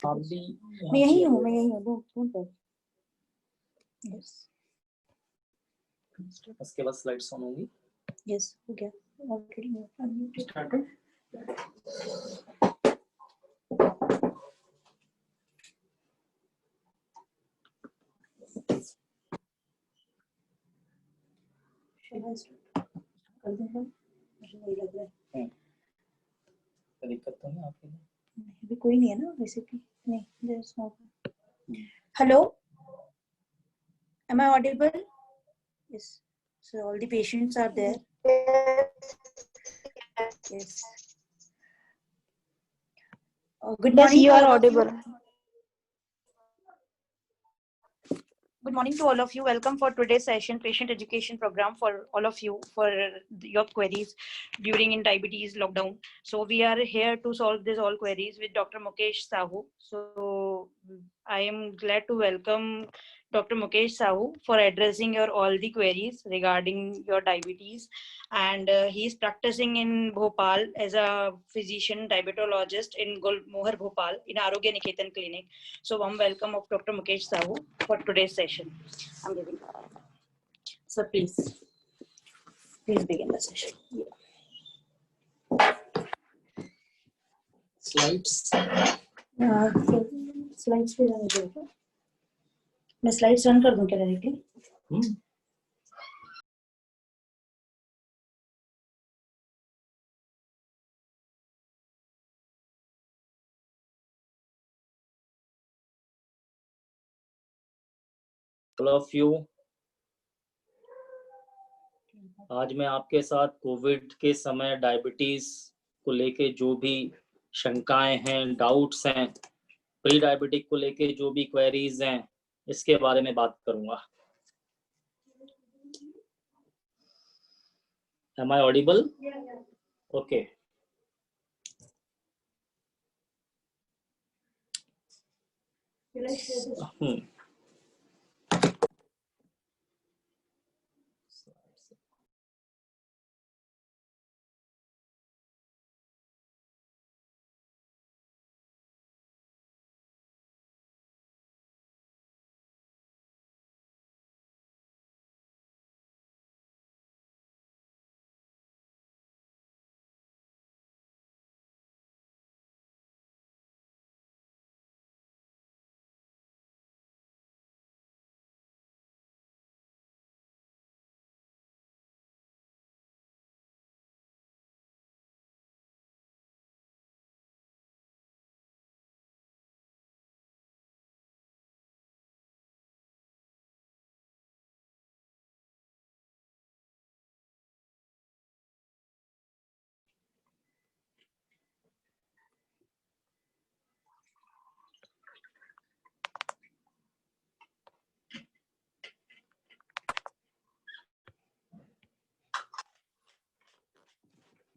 आप भी मैं यही हूँ फोन पर। यस, उसके बाद स्लाइड्स ऑन होंगी। यस हो गया ऑलरेडी। स्टार्ट हो। कर दूंगा, मुझे नहीं लग रहा है। दिक्कत तो नहीं आपके लिए? अभी कोई नहीं है ना बेसिकली। नहीं, there is no. Hello, am I audible? Yes, so all the patients are there. Yes. Good morning. Yes, you are audible. Good morning to all of you. Welcome for today's session, patient education program for all of you for your queries during in diabetes lockdown. So we are here to solve these all queries with Dr. Mukesh Sahu. So I am glad to welcome Dr. Mukesh Sahu for addressing your all the queries regarding your diabetes, and he is practicing in Bhopal as a physician diabetologist in Gulmohar, Bhopal in Arogya Niketan Clinic. So warm welcome of Dr. Mukesh Sahu for today's session. I'm giving. So please begin the session. Slides. Slides पे जाने दो। मैं slides run कर दूं क्या directly? All of you, आज मैं आपके साथ कोविड के समय डायबिटीज को लेके जो भी शंकाएं हैं, डाउट्स हैं, प्री डायबिटिक को लेके जो भी क्वेरीज हैं, इसके बारे में बात करूंगा। Am I audible? Okay.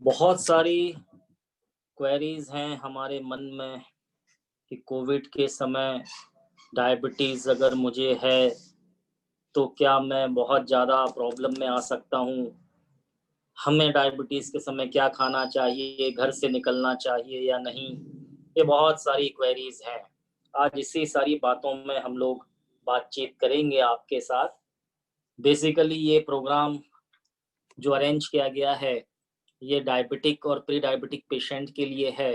बहुत सारी क्वेरीज हैं हमारे मन में कि कोविड के समय डायबिटीज अगर मुझे है तो क्या मैं बहुत ज़्यादा प्रॉब्लम में आ सकता हूँ, हमें डायबिटीज के समय क्या खाना चाहिए, घर से निकलना चाहिए या नहीं। ये बहुत सारी क्वेरीज हैं। आज इसी सारी बातों में हम लोग बातचीत करेंगे आपके साथ। बेसिकली ये प्रोग्राम जो अरेंज किया गया है ये डायबिटिक और प्री डायबिटिक पेशेंट के लिए है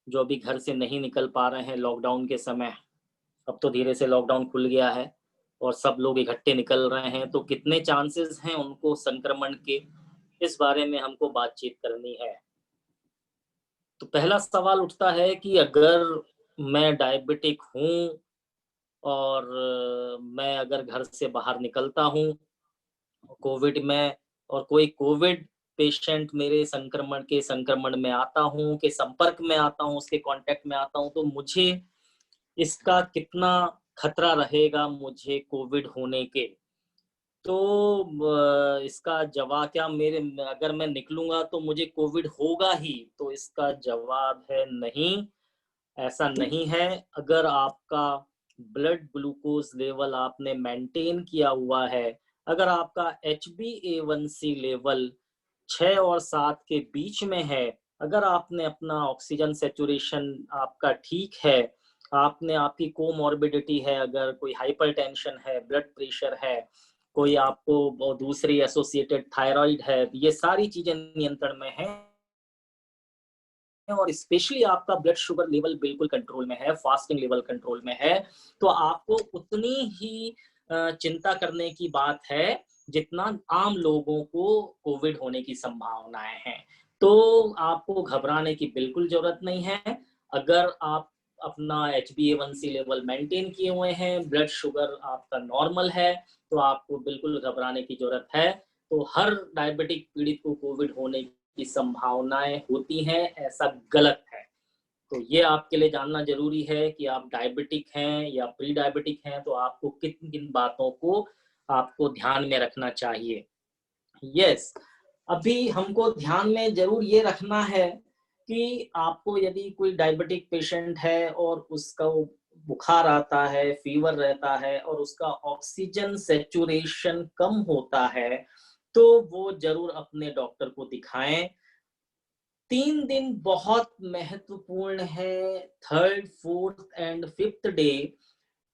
जो अभी घर से नहीं निकल पा रहे हैं लॉकडाउन के समय। अब तो धीरे से लॉकडाउन खुल गया है और सब लोग इकट्ठे निकल रहे हैं, तो कितने चांसेस हैं उनको संक्रमण के, इस बारे में हमको बातचीत करनी है। तो पहला सवाल उठता है कि अगर मैं डायबिटिक हूँ और मैं अगर घर से बाहर निकलता हूँ कोविड में और कोई कोविड पेशेंट मेरे संक्रमण में आता हूँ, के संपर्क में आता हूँ, उसके कांटेक्ट में आता हूँ, तो मुझे इसका कितना खतरा रहेगा मुझे कोविड होने के। तो इसका जवाब क्या अगर मैं निकलूंगा तो मुझे कोविड होगा ही, तो इसका जवाब है नहीं, ऐसा नहीं है। अगर आपका ब्लड ग्लूकोज लेवल आपने मेंटेन किया हुआ है, अगर आपका HbA1c लेवल 6 और 7 के बीच में है, अगर आपने अपना ऑक्सीजन सैचुरेशन आपका ठीक है, आपने आपकी कोमॉर्बिडिटी है, अगर कोई हाइपरटेंशन है, ब्लड प्रेशर है, कोई आपको दूसरी एसोसिएटेड थायराइड है, ये सारी चीजें नियंत्रण में हैं और स्पेशली आपका ब्लड शुगर लेवल बिल्कुल कंट्रोल में है, फास्टिंग लेवल कंट्रोल में है, तो आपको उतनी ही चिंता करने की बात है जितना आम लोगों को कोविड होने की संभावनाएं हैं। तो आपको घबराने की बिल्कुल जरूरत नहीं है। अगर आप अपना HbA1c लेवल मेंटेन किए हुए हैं, ब्लड शुगर आपका नॉर्मल है, तो आपको बिल्कुल घबराने की जरूरत है। तो हर डायबिटिक पीड़ित को कोविड होने की संभावनाएं होती हैं, ऐसा गलत है। तो ये आपके लिए जानना जरूरी है कि आप डायबिटिक हैं या प्री डायबिटिक हैं, तो आपको किन किन बातों को आपको ध्यान में रखना चाहिए। यस, अभी हमको ध्यान में जरूर ये रखना है कि आपको यदि कोई डायबिटिक पेशेंट है और उसका बुखार आता है, फीवर रहता है और उसका ऑक्सीजन सैचुरेशन कम होता है, तो वो जरूर अपने डॉक्टर को दिखाएं। 3 दिन बहुत महत्वपूर्ण है। Third, fourth and fifth day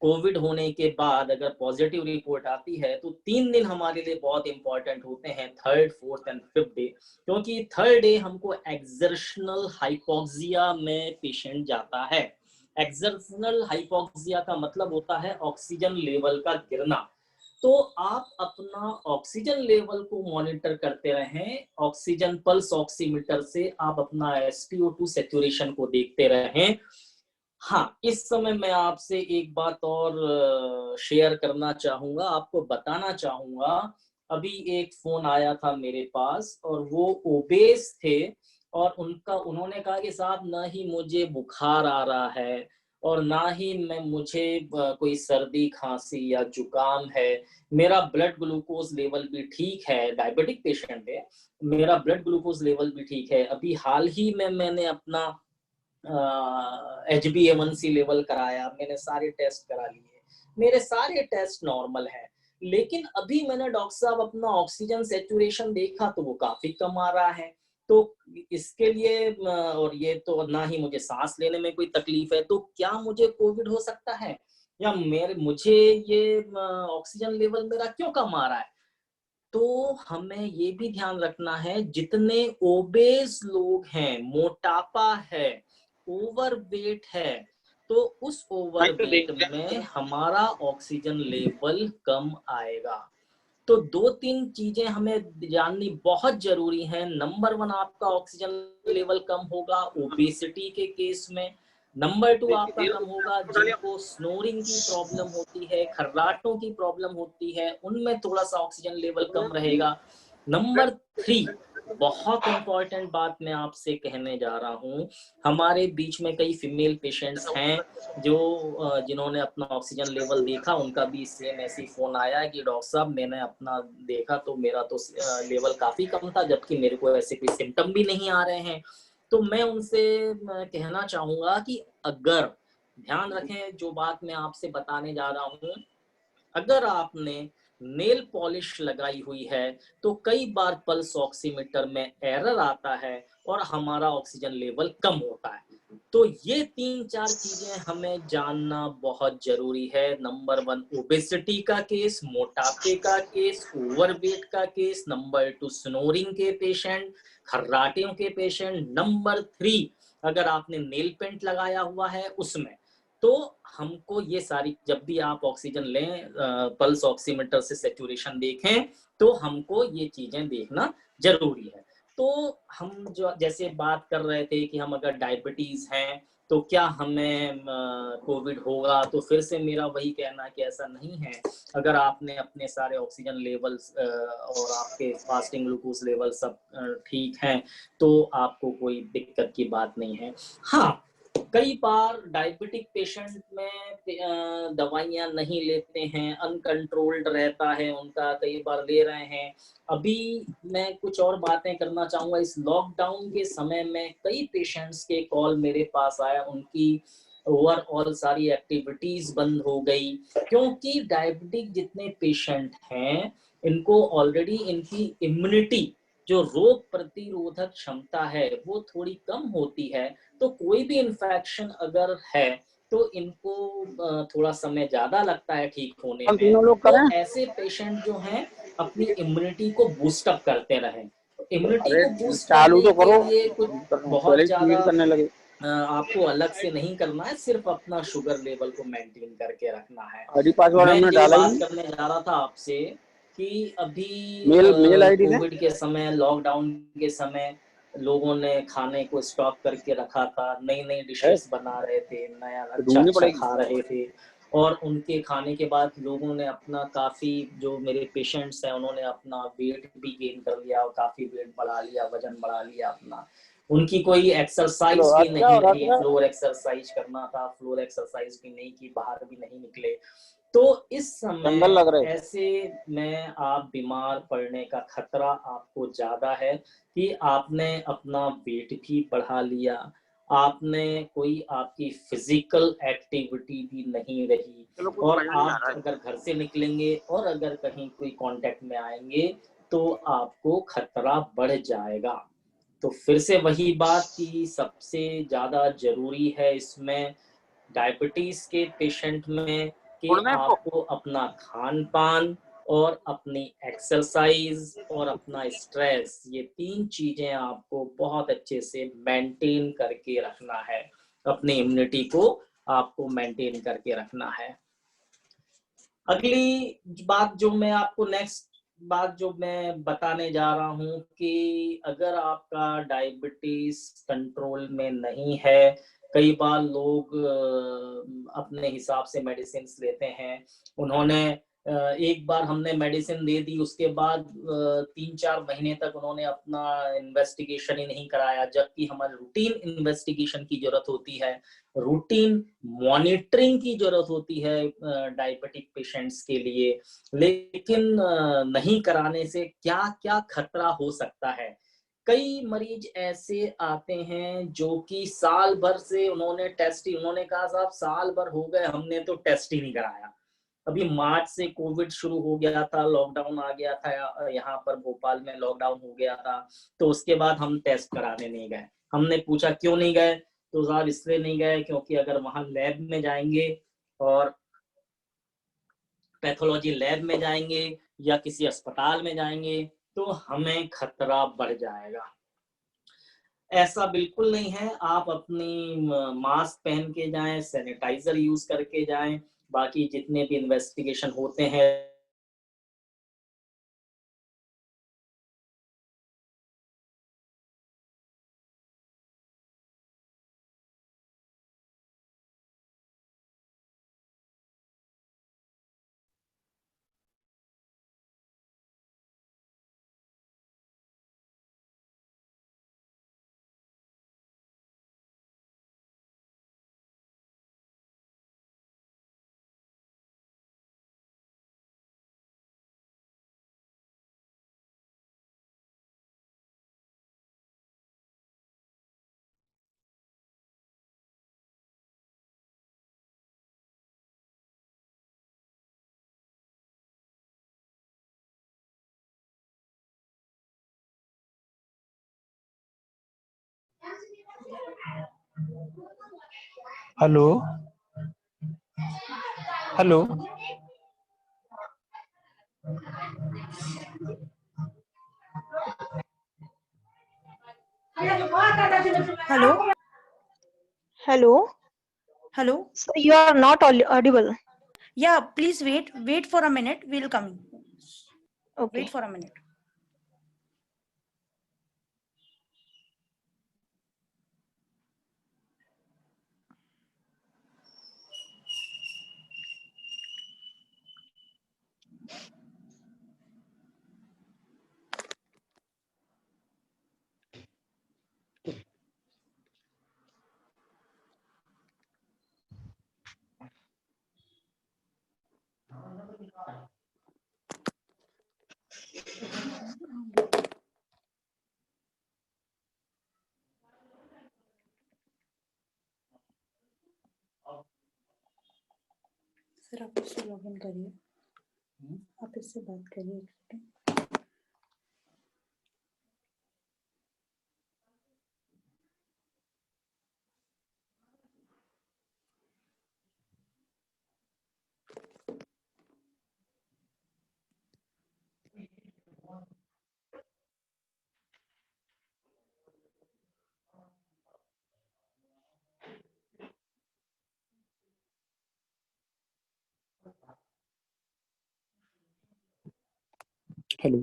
Covid होने के बाद अगर पॉजिटिव रिपोर्ट आती है तो 3 दिन हमारे लिए बहुत इंपॉर्टेंट होते हैं, third, fourth and fifth day, क्योंकि थर्ड डे हमको एक्सर्शनल हाइपोक्सिया में पेशेंट जाता है। एक्सर्शनल हाइपोक्सिया का मतलब होता है ऑक्सीजन लेवल का गिरना। तो आप अपना ऑक्सीजन लेवल को मॉनिटर करते रहें, ऑक्सीजन पल्स ऑक्सीमीटर से आप अपना SpO2 सैचुरेशन को देखते रहें। हाँ, इस समय मैं आपसे एक बात और शेयर करना चाहूँगा, आपको बताना चाहूँगा। अभी एक फ़ोन आया था मेरे पास और वो ओबेस थे और उन्होंने कहा कि साहब ना ही मुझे बुखार आ रहा है और ना ही मुझे कोई सर्दी, खाँसी या जुकाम है। मेरा ब्लड ग्लूकोज़ लेवल भी ठीक है, डायबिटिक पेशेंट है, मेरा ब्लड ग्लूकोज़ लेवल भी ठीक है। अभी हाल ही में मैंने अपना HbA1c लेवल कराया, मैंने सारे टेस्ट करा लिए, मेरे सारे टेस्ट नॉर्मल है, लेकिन अभी मैंने डॉक्टर साहब अपना ऑक्सीजन सैचुरेशन देखा तो वो काफी कम आ रहा है। तो इसके लिए और ये तो ना ही मुझे सांस लेने में कोई तकलीफ है, तो क्या मुझे कोविड हो सकता है या मुझे ये ऑक्सीजन लेवल मेरा क्यों कम आ रहा है? तो हमें ये भी ध्यान रखना है, जितने ओबेस लोग हैं, मोटापा है, ओवरवेट है, तो उस ओवरवेट में हमारा ऑक्सीजन लेवल कम आएगा। तो 2-3 चीजें हमें जाननी बहुत जरूरी है। नंबर 1, आपका ऑक्सीजन लेवल कम होगा ओबेसिटी के केस में। नंबर 2, आपका कम होगा जिनको स्नोरिंग की प्रॉब्लम होती है, खर्राटों की प्रॉब्लम होती है, उनमें थोड़ा सा ऑक्सीजन लेवल कम रहेगा। नंबर 3, बहुत इंपॉर्टेंट बात मैं आपसे कहने जा रहा हूँ, हमारे बीच में कई फीमेल पेशेंट्स हैं जो जिन्होंने अपना ऑक्सीजन लेवल देखा, उनका भी सेम ऐसे ही फोन आया कि डॉक्टर साहब मैंने अपना देखा तो मेरा तो लेवल काफी कम था, जबकि मेरे को ऐसे कोई सिम्टम भी नहीं आ रहे हैं। तो मैं उनसे कहना चाहूंगा कि अगर ध्यान रखें जो बात मैं आपसे बताने जा रहा हूँ, अगर आपने नेल पॉलिश लगाई हुई है तो कई बार पल्स ऑक्सीमीटर में एरर आता है और हमारा ऑक्सीजन लेवल कम होता है। तो ये 3-4 चीजें हमें जानना बहुत जरूरी है। नंबर 1, ओबेसिटी का केस, मोटापे का केस, ओवरवेट का केस। नंबर 2, स्नोरिंग के पेशेंट, खर्राटियों के पेशेंट। नंबर 3, अगर आपने नेल पेंट लगाया हुआ है उसमें। तो हमको ये सारी, जब भी आप ऑक्सीजन लें, पल्स ऑक्सीमीटर से सैचुरेशन देखें, तो हमको ये चीजें देखना जरूरी है। तो हम जो जैसे बात कर रहे थे कि हम अगर डायबिटीज हैं तो क्या हमें कोविड होगा, तो फिर से मेरा वही कहना कि ऐसा नहीं है। अगर आपने अपने सारे ऑक्सीजन लेवल्स और आपके फास्टिंग ग्लूकोज लेवल सब ठीक हैं तो आपको कोई दिक्कत की बात नहीं है। हाँ, कई बार डायबिटिक पेशेंट में दवाइयाँ नहीं लेते हैं, अनकंट्रोल्ड रहता है उनका, कई बार ले रहे हैं। अभी मैं कुछ और बातें करना चाहूँगा। इस लॉकडाउन के समय में कई पेशेंट्स के कॉल मेरे पास आया, उनकी ओवरऑल सारी एक्टिविटीज बंद हो गई, क्योंकि डायबिटिक जितने पेशेंट हैं इनको ऑलरेडी इनकी इम्यूनिटी, जो रोग प्रतिरोधक क्षमता है, वो थोड़ी कम होती है। तो कोई भी इन्फेक्शन अगर है तो इनको थोड़ा समय ज़्यादा लगता है ठीक होने हम में। तीनों लोग तो करें। ऐसे पेशेंट जो हैं अपनी इम्यूनिटी को बूस्ट अप करते रहें। इम्यूनिटी अरे को बूस्ट चालू करने तो के करो, लिए कुछ बहुत पहले ज़्यादा फीड करने लगे। आपको अलग से नहीं करना है, सिर्फ अपना शुगर लेवल को मेंटेन करके रखना है। आईडी पासवर्ड मैं हमने जो डाला ही बात नहीं। करने जा रहा था आपसे कि अभी मेल आईडी है। कोविड के समय, लॉकडाउन के समय लोगों ने खाने को स्टॉक करके रखा था, नई नई डिशेस बना रहे थे, नया तो अच्छा ढूंढनी अच्छा पड़ेगी। खा रहे थे। और उनके खाने के बाद लोगों ने अपना काफ़ी, जो मेरे पेशेंट्स हैं उन्होंने अपना वेट भी गेन कर लिया और काफ़ी वेट बढ़ा लिया, वजन बढ़ा लिया अपना। उनकी कोई एक्सरसाइज भी अच्छा नहीं हो रहा रही, था। फ्लोर एक्सरसाइज करना था, फ्लोर एक्सरसाइज भी नहीं की, बाहर भी नहीं निकले। तो इस जंगल लग समय रहे। ऐसे में आप बीमार पड़ने का खतरा आपको ज़्यादा है कि आपने अपना वेट भी बढ़ा लिया, आपने कोई आपकी फिजिकल एक्टिविटी भी नहीं रही, चलो कुछ और मजा नहीं आ आप रहा है। अगर घर से निकलेंगे और अगर कहीं कोई कांटेक्ट में आएंगे तो आपको खतरा बढ़ जाएगा। तो फिर से वही बात कि सबसे ज़्यादा ज़रूरी है इसमें डायबिटीज़ के पेशेंट में कि छोड़ना है इसको। आपको अपना खान-पान और अपनी एक्सरसाइज और अपना स्ट्रेस, ये 3 चीज़ें आपको बहुत अच्छे से मेंटेन करके रखना है। अपनी इम्यूनिटी को आपको मेंटेन करके रखना है। अगली बात जो मैं आपको नेक्स्ट बात जो मैं बताने जा रहा हूँ कि अगर आपका डायबिटीज कंट्रोल में नहीं है, कई बार लोग अपने हिसाब से मेडिसिन लेते हैं। उन्होंने एक बार हमने मेडिसिन दे दी, उसके बाद 3-4 महीने तक उन्होंने अपना इन्वेस्टिगेशन ही नहीं कराया, जबकि हमारे रूटीन इन्वेस्टिगेशन की जरूरत होती है, रूटीन मॉनिटरिंग की जरूरत होती है डायबिटिक पेशेंट्स के लिए। लेकिन नहीं कराने से क्या क्या खतरा हो सकता है। कई मरीज ऐसे आते हैं जो कि साल भर से उन्होंने टेस्ट ही, उन्होंने कहा साहब साल भर हो गए हमने तो टेस्ट ही नहीं कराया। अभी मार्च से कोविड शुरू हो गया था, लॉकडाउन आ गया था, यहाँ पर भोपाल में लॉकडाउन हो गया था, तो उसके बाद हम टेस्ट कराने नहीं गए। हमने पूछा क्यों नहीं गए, तो साहब इसलिए नहीं गए क्योंकि अगर वहां लैब में जाएंगे और पैथोलॉजी लैब में जाएंगे या किसी अस्पताल में जाएंगे तो हमें खतरा बढ़ जाएगा। ऐसा बिल्कुल नहीं है, आप अपनी मास्क पहन के जाएं, सैनिटाइजर यूज करके जाएं, बाकी जितने भी इन्वेस्टिगेशन होते हैं hello hello Hello. Hello. Hello. So you are not audible. Yeah, please wait for a minute, we'll come. Okay. Wait for a minute. Sir आप इससे लॉगिन करिए, आप इससे बात करिए। Hello.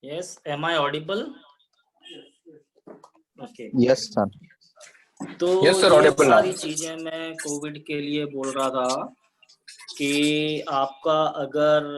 Yes, am I audible? Okay. Yes sir. तो Yes, sir, ये audible now. सारी चीजें मैं कोविड के लिए बोल रहा था कि आपका अगर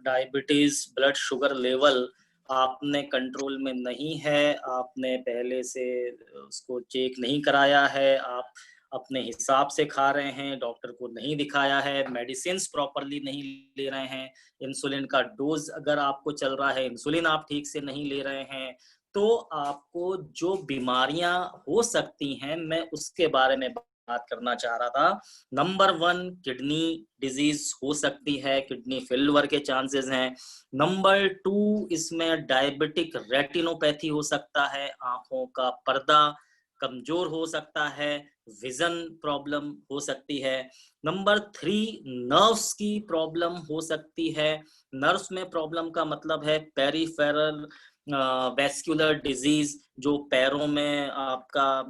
डायबिटीज ब्लड शुगर लेवल आपने कंट्रोल में नहीं है, आपने पहले से उसको चेक नहीं कराया है, आप अपने हिसाब से खा रहे हैं, डॉक्टर को नहीं दिखाया है, मेडिसिन्स प्रॉपरली नहीं ले रहे हैं, इंसुलिन का डोज अगर आपको चल रहा है, इंसुलिन आप ठीक से नहीं ले रहे हैं, तो आपको जो बीमारियां हो सकती हैं मैं उसके बारे में बात करना चाह रहा था। नंबर 1 किडनी डिजीज हो सकती है, किडनी फेल्यूर के चांसेस हैं। नंबर 2 इसमें डायबिटिक रेटिनोपैथी हो सकता है, आंखों का पर्दा कमजोर हो सकता है, विजन प्रॉब्लम हो सकती है। नंबर 3 नर्व्स की प्रॉब्लम हो सकती है। नर्व्स में प्रॉब्लम का मतलब है पेरिफेरल वैस्कुलर डिजीज, जो पैरों में आपका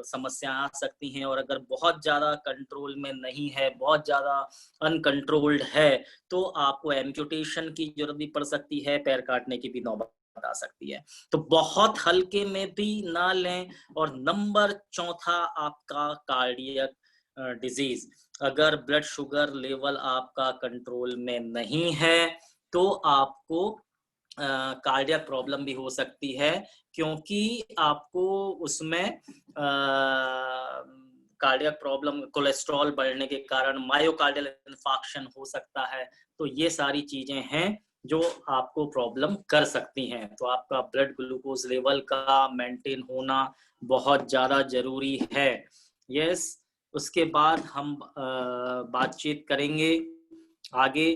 समस्या आ सकती हैं, और अगर बहुत ज्यादा कंट्रोल में नहीं है, बहुत ज्यादा अनकंट्रोल्ड है, तो आपको एम्पुटेशन की जरूरत भी पड़ सकती है, पैर काटने की भी नौबत आ सकती है। तो बहुत हल्के में भी ना लें। और नंबर 4 आपका कार्डियक डिजीज, अगर ब्लड शुगर लेवल आपका कंट्रोल में नहीं है तो आपको कार्डियक प्रॉब्लम भी हो सकती है, क्योंकि आपको उसमें कार्डियक प्रॉब्लम, कोलेस्ट्रॉल बढ़ने के कारण मायोकार्डियल इन्फार्क्शन हो सकता है। तो ये सारी चीजें हैं जो आपको प्रॉब्लम कर सकती हैं। तो आपका ब्लड ग्लूकोज लेवल का मेंटेन होना बहुत ज्यादा जरूरी है। यस, उसके बाद हम बातचीत करेंगे आगे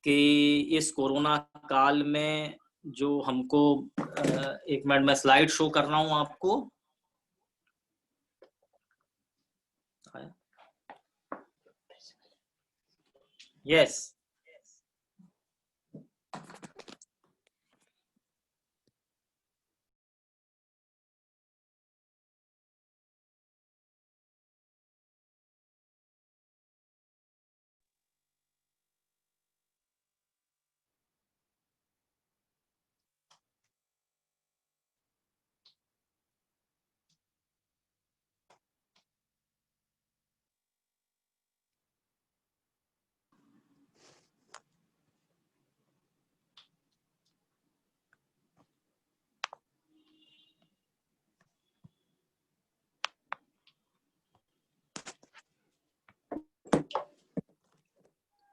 कि इस कोरोना काल में जो हमको, एक मिनट में स्लाइड शो कर रहा हूं आपको। Yes,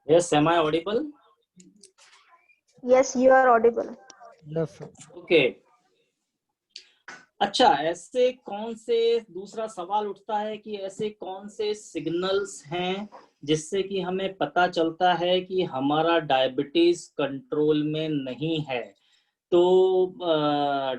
yes, am I audible? Yes, you are audible. Yes, sir. Okay. अच्छा, ऐसे कौन से, दूसरा सवाल उठता है कि ऐसे कौन से सिग्नल्स हैं जिससे कि हमें पता चलता है कि हमारा डायबिटीज कंट्रोल में नहीं है। तो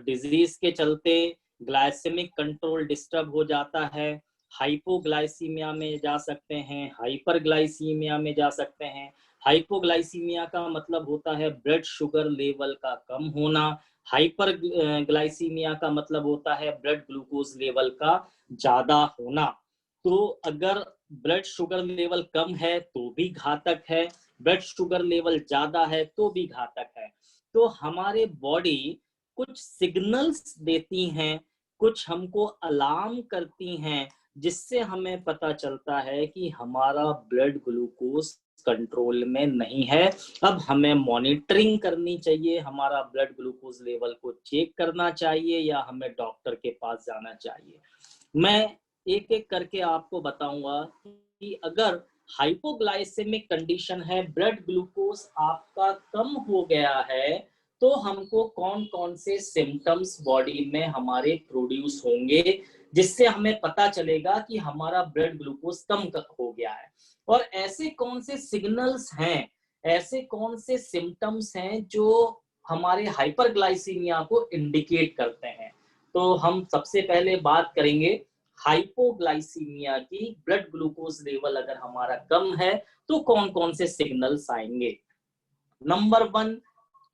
डिजीज के चलते ग्लाइसेमिक कंट्रोल डिस्टर्ब हो जाता है, हाइपोग्लाइसीमिया में जा सकते हैं, हाइपरग्लाइसीमिया में जा सकते हैं। हाइपोग्लाइसीमिया का मतलब होता है ब्लड शुगर लेवल का कम होना, हाइपर ग्लाइसीमिया का मतलब होता है ब्लड ग्लूकोज लेवल का ज्यादा होना। तो अगर ब्लड शुगर लेवल कम है तो भी घातक है, ब्लड शुगर लेवल ज्यादा है तो भी घातक है। तो हमारे बॉडी कुछ सिग्नल्स देती हैं, कुछ हमको अलार्म करती हैं, जिससे हमें पता चलता है कि हमारा ब्लड ग्लूकोज कंट्रोल में नहीं है। अब हमें मॉनिटरिंग करनी चाहिए, हमारा ब्लड ग्लूकोज लेवल को चेक करना चाहिए या हमें डॉक्टर के पास जाना चाहिए। मैं एक एक करके आपको बताऊंगा कि अगर हाइपोग्लाइसेमिक कंडीशन है, ब्लड ग्लूकोज आपका कम हो गया है, तो हमको कौन कौन से सिम्टम्स बॉडी में हमारे प्रोड्यूस होंगे जिससे हमें पता चलेगा कि हमारा ब्लड ग्लूकोज कम हो गया है। और ऐसे कौन से सिग्नल्स हैं, ऐसे कौन से सिम्टम्स हैं जो हमारे हाइपरग्लाइसीमिया को इंडिकेट करते हैं। तो हम सबसे पहले बात करेंगे हाइपोग्लाइसीमिया की। ब्लड ग्लूकोज लेवल अगर हमारा कम है तो कौन कौन से सिग्नल्स आएंगे। नंबर 1,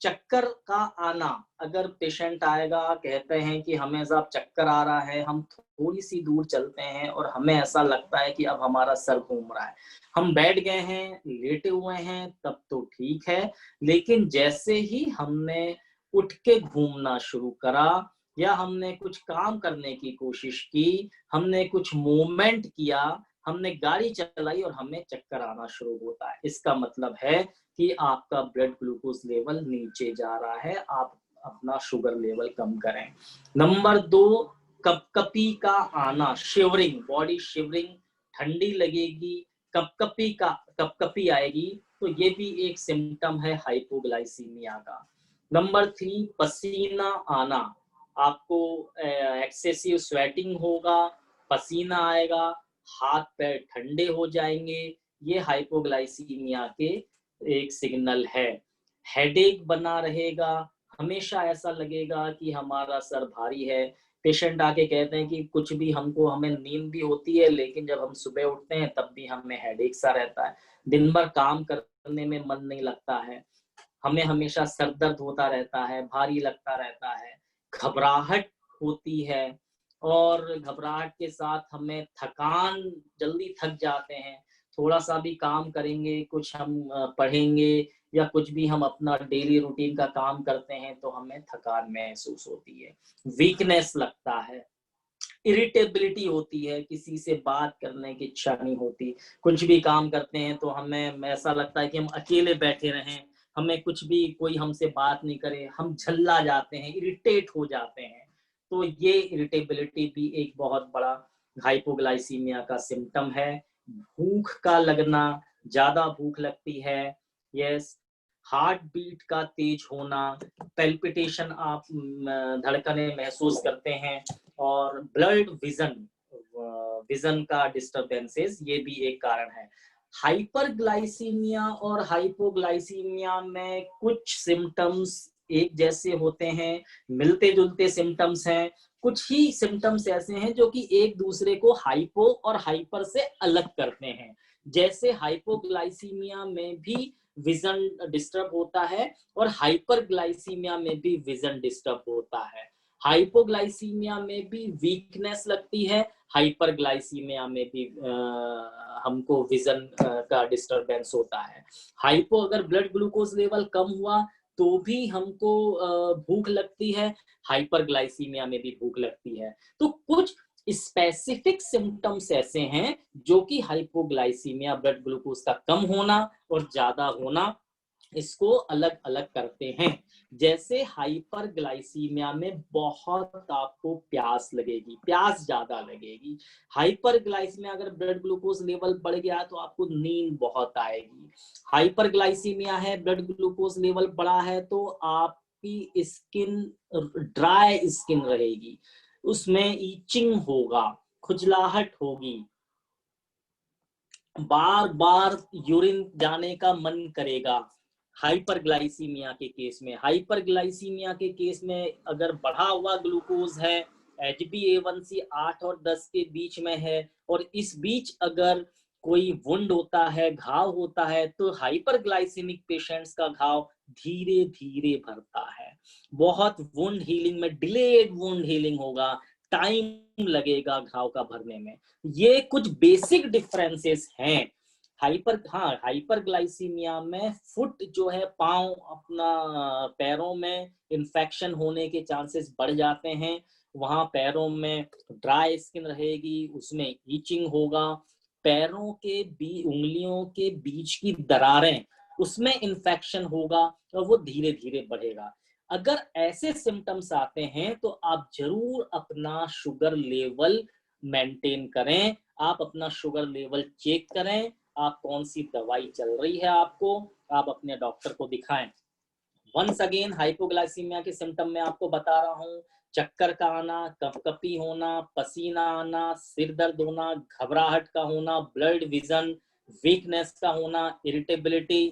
चक्कर का आना। अगर पेशेंट आएगा, कहते हैं कि हमें साहब चक्कर आ रहा है, हम थोड़ी सी दूर चलते हैं और हमें ऐसा लगता है कि अब हमारा सर घूम रहा है, हम बैठ गए हैं, लेटे हुए हैं, तब तो ठीक है, लेकिन जैसे ही हमने उठ के घूमना शुरू करा या हमने कुछ काम करने की कोशिश की, हमने कुछ मूवमेंट किया, हमने गाड़ी चलाई और हमें चक्कर आना शुरू होता है, इसका मतलब है कि आपका ब्लड ग्लूकोज लेवल नीचे जा रहा है, आप अपना शुगर लेवल कम करें। नंबर 2, कपकपी का आना, शिवरिंग, बॉडी शिवरिंग, ठंडी लगेगी, कपकपी आएगी, तो ये भी एक सिम्टम है हाइपोग्लाइसीमिया का। नंबर 3, पसीना आना, आपको एक्सेसिव स्वेटिंग होगा, पसीना आएगा, हाथ पैर ठंडे हो जाएंगे, ये हाइपोग्लाइसीमिया के एक सिग्नल है। हेडेक बना रहेगा, हमेशा ऐसा लगेगा कि हमारा सर भारी है। पेशेंट आके कहते हैं कि कुछ भी हमें नींद भी होती है, लेकिन जब हम सुबह उठते हैं तब भी हमें हेडेक सा रहता है, दिन भर काम करने में मन नहीं लगता है, हमें हमेशा सर दर्द होता रहता है, भारी लगता रहता है, घबराहट होती है और घबराहट के साथ हमें थकान, जल्दी थक जाते हैं, थोड़ा सा भी काम करेंगे, कुछ हम पढ़ेंगे या कुछ भी हम अपना डेली रूटीन का काम करते हैं तो हमें थकान महसूस होती है, वीकनेस लगता है, इरिटेबिलिटी होती है, किसी से बात करने की इच्छा नहीं होती, कुछ भी काम करते हैं तो हमें ऐसा लगता है कि हम अकेले बैठे रहें, हमें कुछ भी कोई हमसे बात नहीं करे, हम झल्ला जाते हैं, इरिटेट हो जाते हैं। तो ये इरिटेबिलिटी भी एक बहुत बड़ा हाइपोग्लाइसीमिया का सिम्टम है। भूख का लगना, ज्यादा भूख लगती है, यस। हार्ट बीट का तेज होना, पेल्पिटेशन, आप धड़कने महसूस करते हैं, और ब्लड विजन का डिस्टरबेंसेस, ये भी एक कारण है। हाइपरग्लाइसीमिया और हाइपोग्लाइसीमिया में कुछ सिम्टम्स एक जैसे होते हैं, मिलते जुलते सिम्टम्स हैं, कुछ ही सिम्टम्स ऐसे हैं जो कि एक दूसरे को हाइपो और हाइपर से अलग करते हैं। जैसे हाइपोग्लाइसीमिया में भी विजन डिस्टर्ब होता है और हाइपरग्लाइसीमिया में भी विजन डिस्टर्ब होता है। हाइपोग्लाइसीमिया में भी वीकनेस लगती है, हाइपरग्लाइसीमिया में भी हमको विजन का डिस्टरबेंस होता है। हाइपो अगर ब्लड ग्लूकोज लेवल कम हुआ तो भी हमको भूख लगती है, हाइपरग्लाइसीमिया में भी भूख लगती है। तो कुछ स्पेसिफिक सिम्टम्स ऐसे हैं जो कि हाइपोग्लाइसीमिया, ब्लड ग्लूकोज का कम होना और ज्यादा होना, इसको अलग अलग करते हैं। जैसे हाइपरग्लाइसीमिया में बहुत आपको प्यास लगेगी, प्यास ज्यादा लगेगी। हाइपरग्लाइसीमिया अगर ब्लड ग्लूकोज लेवल बढ़ गया तो आपको नींद बहुत आएगी। हाइपरग्लाइसीमिया है, ब्लड ग्लूकोज लेवल बढ़ा है तो आपकी स्किन ड्राई स्किन रहेगी, उसमें ईचिंग होगा, खुजलाहट होगी, बार बार यूरिन जाने का मन करेगा। हाइपरग्लाइसीमिया के केस में, हाइपरग्लाइसीमिया के केस में अगर बढ़ा हुआ ग्लूकोज है, HbA1c 8 और 10 के बीच में है और इस बीच अगर कोई वुंड होता है, घाव होता है, तो हाइपरग्लाइसेमिक पेशेंट्स का घाव धीरे धीरे भरता है, बहुत वुंड हीलिंग में डिलेड वुंड हीलिंग होगा, टाइम लगेगा घाव का भरने में। ये कुछ बेसिक डिफरेंसेस हैं। हाइपरग्लाइसीमिया में फुट जो है, पांव, अपना पैरों में इन्फेक्शन होने के चांसेस बढ़ जाते हैं, वहां पैरों में ड्राई स्किन रहेगी, उसमें ईचिंग होगा, पैरों के उंगलियों के बीच की दरारें, उसमें इन्फेक्शन होगा और वो धीरे धीरे बढ़ेगा। अगर ऐसे सिम्टम्स आते हैं तो आप जरूर अपना शुगर लेवल मेंटेन करें, आप अपना शुगर लेवल चेक करें, आप कौन सी दवाई चल रही है आपको, आप अपने डॉक्टर को दिखाएं। वंस अगेन हाइपोग्लाइसीमिया के सिम्टम में आपको बता रहा हूँ, चक्कर का आना, कपकपी होना, पसीना आना, सिर दर्द होना, घबराहट का होना, ब्लड विजन, वीकनेस का होना, इरिटेबिलिटी,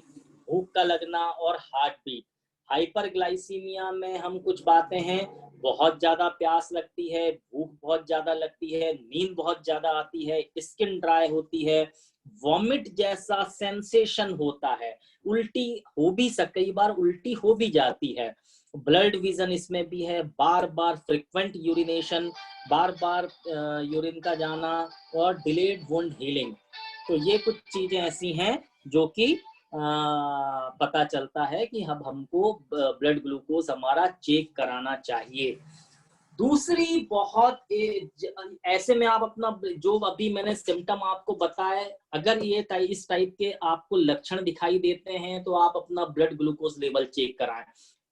भूख का लगना और हार्ट बीट। हाइपरग्लाइसीमिया में हम कुछ बातें हैं, बहुत ज्यादा प्यास लगती है, भूख बहुत ज्यादा लगती है, नींद बहुत ज्यादा आती है, स्किन ड्राई होती है, वॉमिट जैसा सेंसेशन होता है, उल्टी हो भी कई बार उल्टी हो भी जाती है, ब्लड विजन इसमें भी है, बार बार फ्रिक्वेंट यूरिनेशन, बार बार यूरिन का जाना और डिलेड वुंड हीलिंग। तो ये कुछ चीजें ऐसी हैं जो कि पता चलता है कि अब हमको ब्लड ग्लूकोज हमारा चेक कराना चाहिए। दूसरी बहुत ऐसे में आप अपना जो अभी मैंने सिम्टम आपको बताए, अगर ये इस टाइप के आपको लक्षण दिखाई देते हैं तो आप अपना ब्लड ग्लूकोज लेवल चेक कराएं।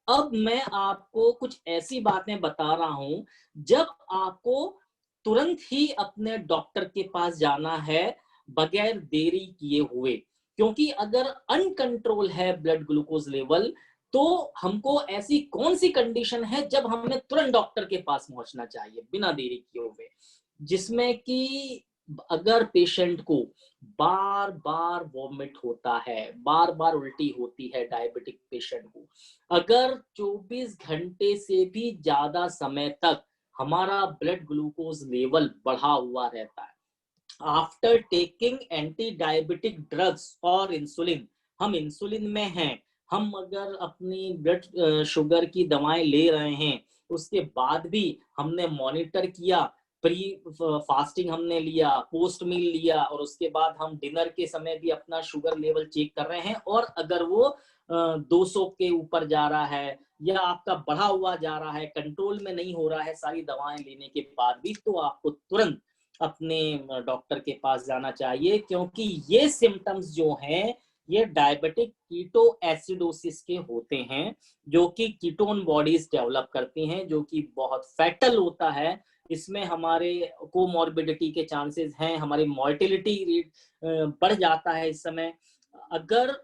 अब मैं आपको कुछ ऐसी बातें बता रहा हूं जब आपको तुरंत ही अपने डॉक्टर के पास जाना है बगैर देरी किए हुए, क्योंकि अगर अनकंट्रोल है ब्लड ग्लूकोज लेवल तो हमको ऐसी कौन सी कंडीशन है जब हमें तुरंत डॉक्टर के पास पहुंचना चाहिए बिना देरी किए हुए, जिसमें कि अगर पेशेंट को बार बार वॉमिट होता है, बार बार उल्टी होती है, डायबिटिक पेशेंट को अगर 24 घंटे से भी ज्यादा समय तक हमारा ब्लड ग्लूकोज लेवल बढ़ा हुआ रहता है, after taking anti diabetic drugs और इंसुलिन, हम इंसुलिन में हैं, हम अगर अपनी ब्लड शुगर की दवाएं ले रहे हैं, उसके बाद भी हमने मॉनिटर किया, प्री फास्टिंग हमने लिया, पोस्ट मील लिया और उसके बाद हम डिनर के समय भी अपना शुगर लेवल चेक कर रहे हैं और अगर वो 200 के ऊपर जा रहा है या आपका बढ़ा हुआ जा रहा है, कंट्रोल में नहीं हो रहा है सारी दवाएं लेने के बाद भी, तो आपको तुरंत अपने डॉक्टर के पास जाना चाहिए, क्योंकि ये सिम्टम्स जो हैं ये डायबिटिक कीटो एसिडोसिस के होते हैं, जो कि कीटोन बॉडीज डेवलप करती हैं, जो कि बहुत फैटल होता है। इसमें हमारे कोमॉर्बिडिटी के चांसेस हैं, हमारी मोर्टेलिटी रेट बढ़ जाता है इस समय। अगर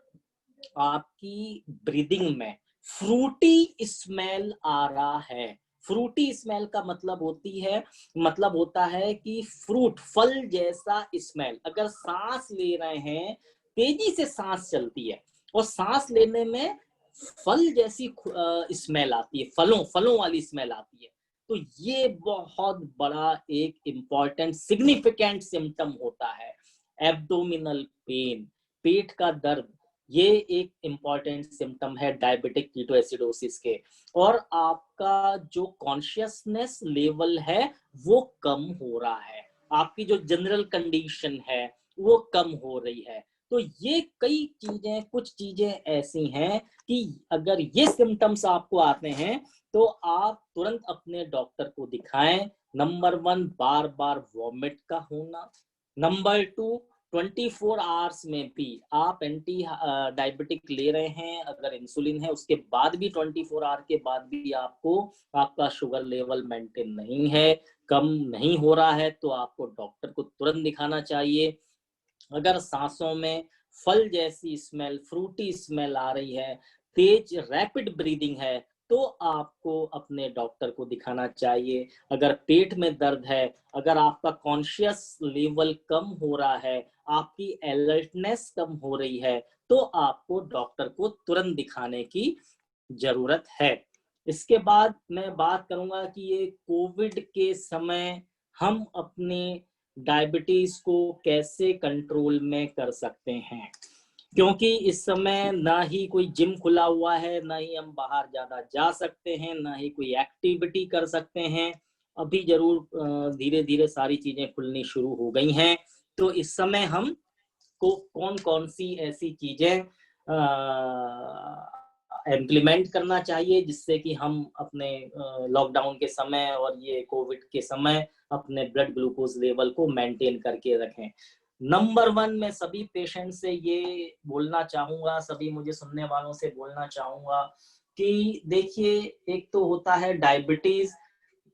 आपकी ब्रीदिंग में फ्रूटी स्मेल आ रहा है, फ्रूटी स्मेल का मतलब होता है कि फ्रूट फल जैसा स्मेल, अगर सांस ले रहे हैं, तेजी से सांस चलती है और सांस लेने में फल जैसी स्मेल आती है, फलों वाली स्मेल आती है, तो ये बहुत बड़ा एक इंपॉर्टेंट सिग्निफिकेंट सिम्टम होता है। एब्डोमिनल पेन, पेट का दर्द, ये एक इंपॉर्टेंट सिम्टम है डायबिटिक कीटोएसिडोसिस के। और आपका जो कॉन्शियसनेस लेवल है वो कम हो रहा है, आपकी जो जनरल कंडीशन है वो कम हो रही है। तो ये कुछ चीजें ऐसी हैं कि अगर ये सिम्टम्स आपको आते हैं तो आप तुरंत अपने डॉक्टर को दिखाएं। नंबर 1 बार बार वॉमिट का होना, नंबर 2 24 आवर्स में भी आप एंटी डायबिटिक ले रहे हैं, अगर इंसुलिन है उसके बाद भी 24 आवर के बाद भी आपका शुगर लेवल मेंटेन नहीं है, कम नहीं हो रहा है, तो आपको डॉक्टर को तुरंत दिखाना चाहिए। अगर सांसों में फल जैसी स्मेल, फ्रूटी स्मेल आ रही है, तेज रैपिड ब्रीदिंग है, तो आपको अपने डॉक्टर को दिखाना चाहिए। अगर पेट में दर्द है, अगर आपका कॉन्शियस लेवल कम हो रहा है, आपकी अलर्टनेस कम हो रही है, तो आपको डॉक्टर को तुरंत दिखाने की जरूरत है। इसके बाद मैं बात करूंगा कि ये कोविड के समय हम अपने डायबिटीज को कैसे कंट्रोल में कर सकते हैं, क्योंकि इस समय ना ही कोई जिम खुला हुआ है, ना ही हम बाहर ज्यादा जा सकते हैं, ना ही कोई एक्टिविटी कर सकते हैं। अभी जरूर धीरे धीरे सारी चीजें खुलनी शुरू हो गई हैं, तो इस समय हम को कौन कौन सी ऐसी चीजें इम्प्लीमेंट करना चाहिए जिससे कि हम अपने लॉकडाउन के समय और ये कोविड के समय अपने ब्लड ग्लूकोज लेवल को मेंटेन करके रखें। नंबर 1 मैं सभी पेशेंट से ये बोलना चाहूंगा, सभी मुझे सुनने वालों से बोलना चाहूंगा कि देखिए, एक तो होता है डायबिटीज,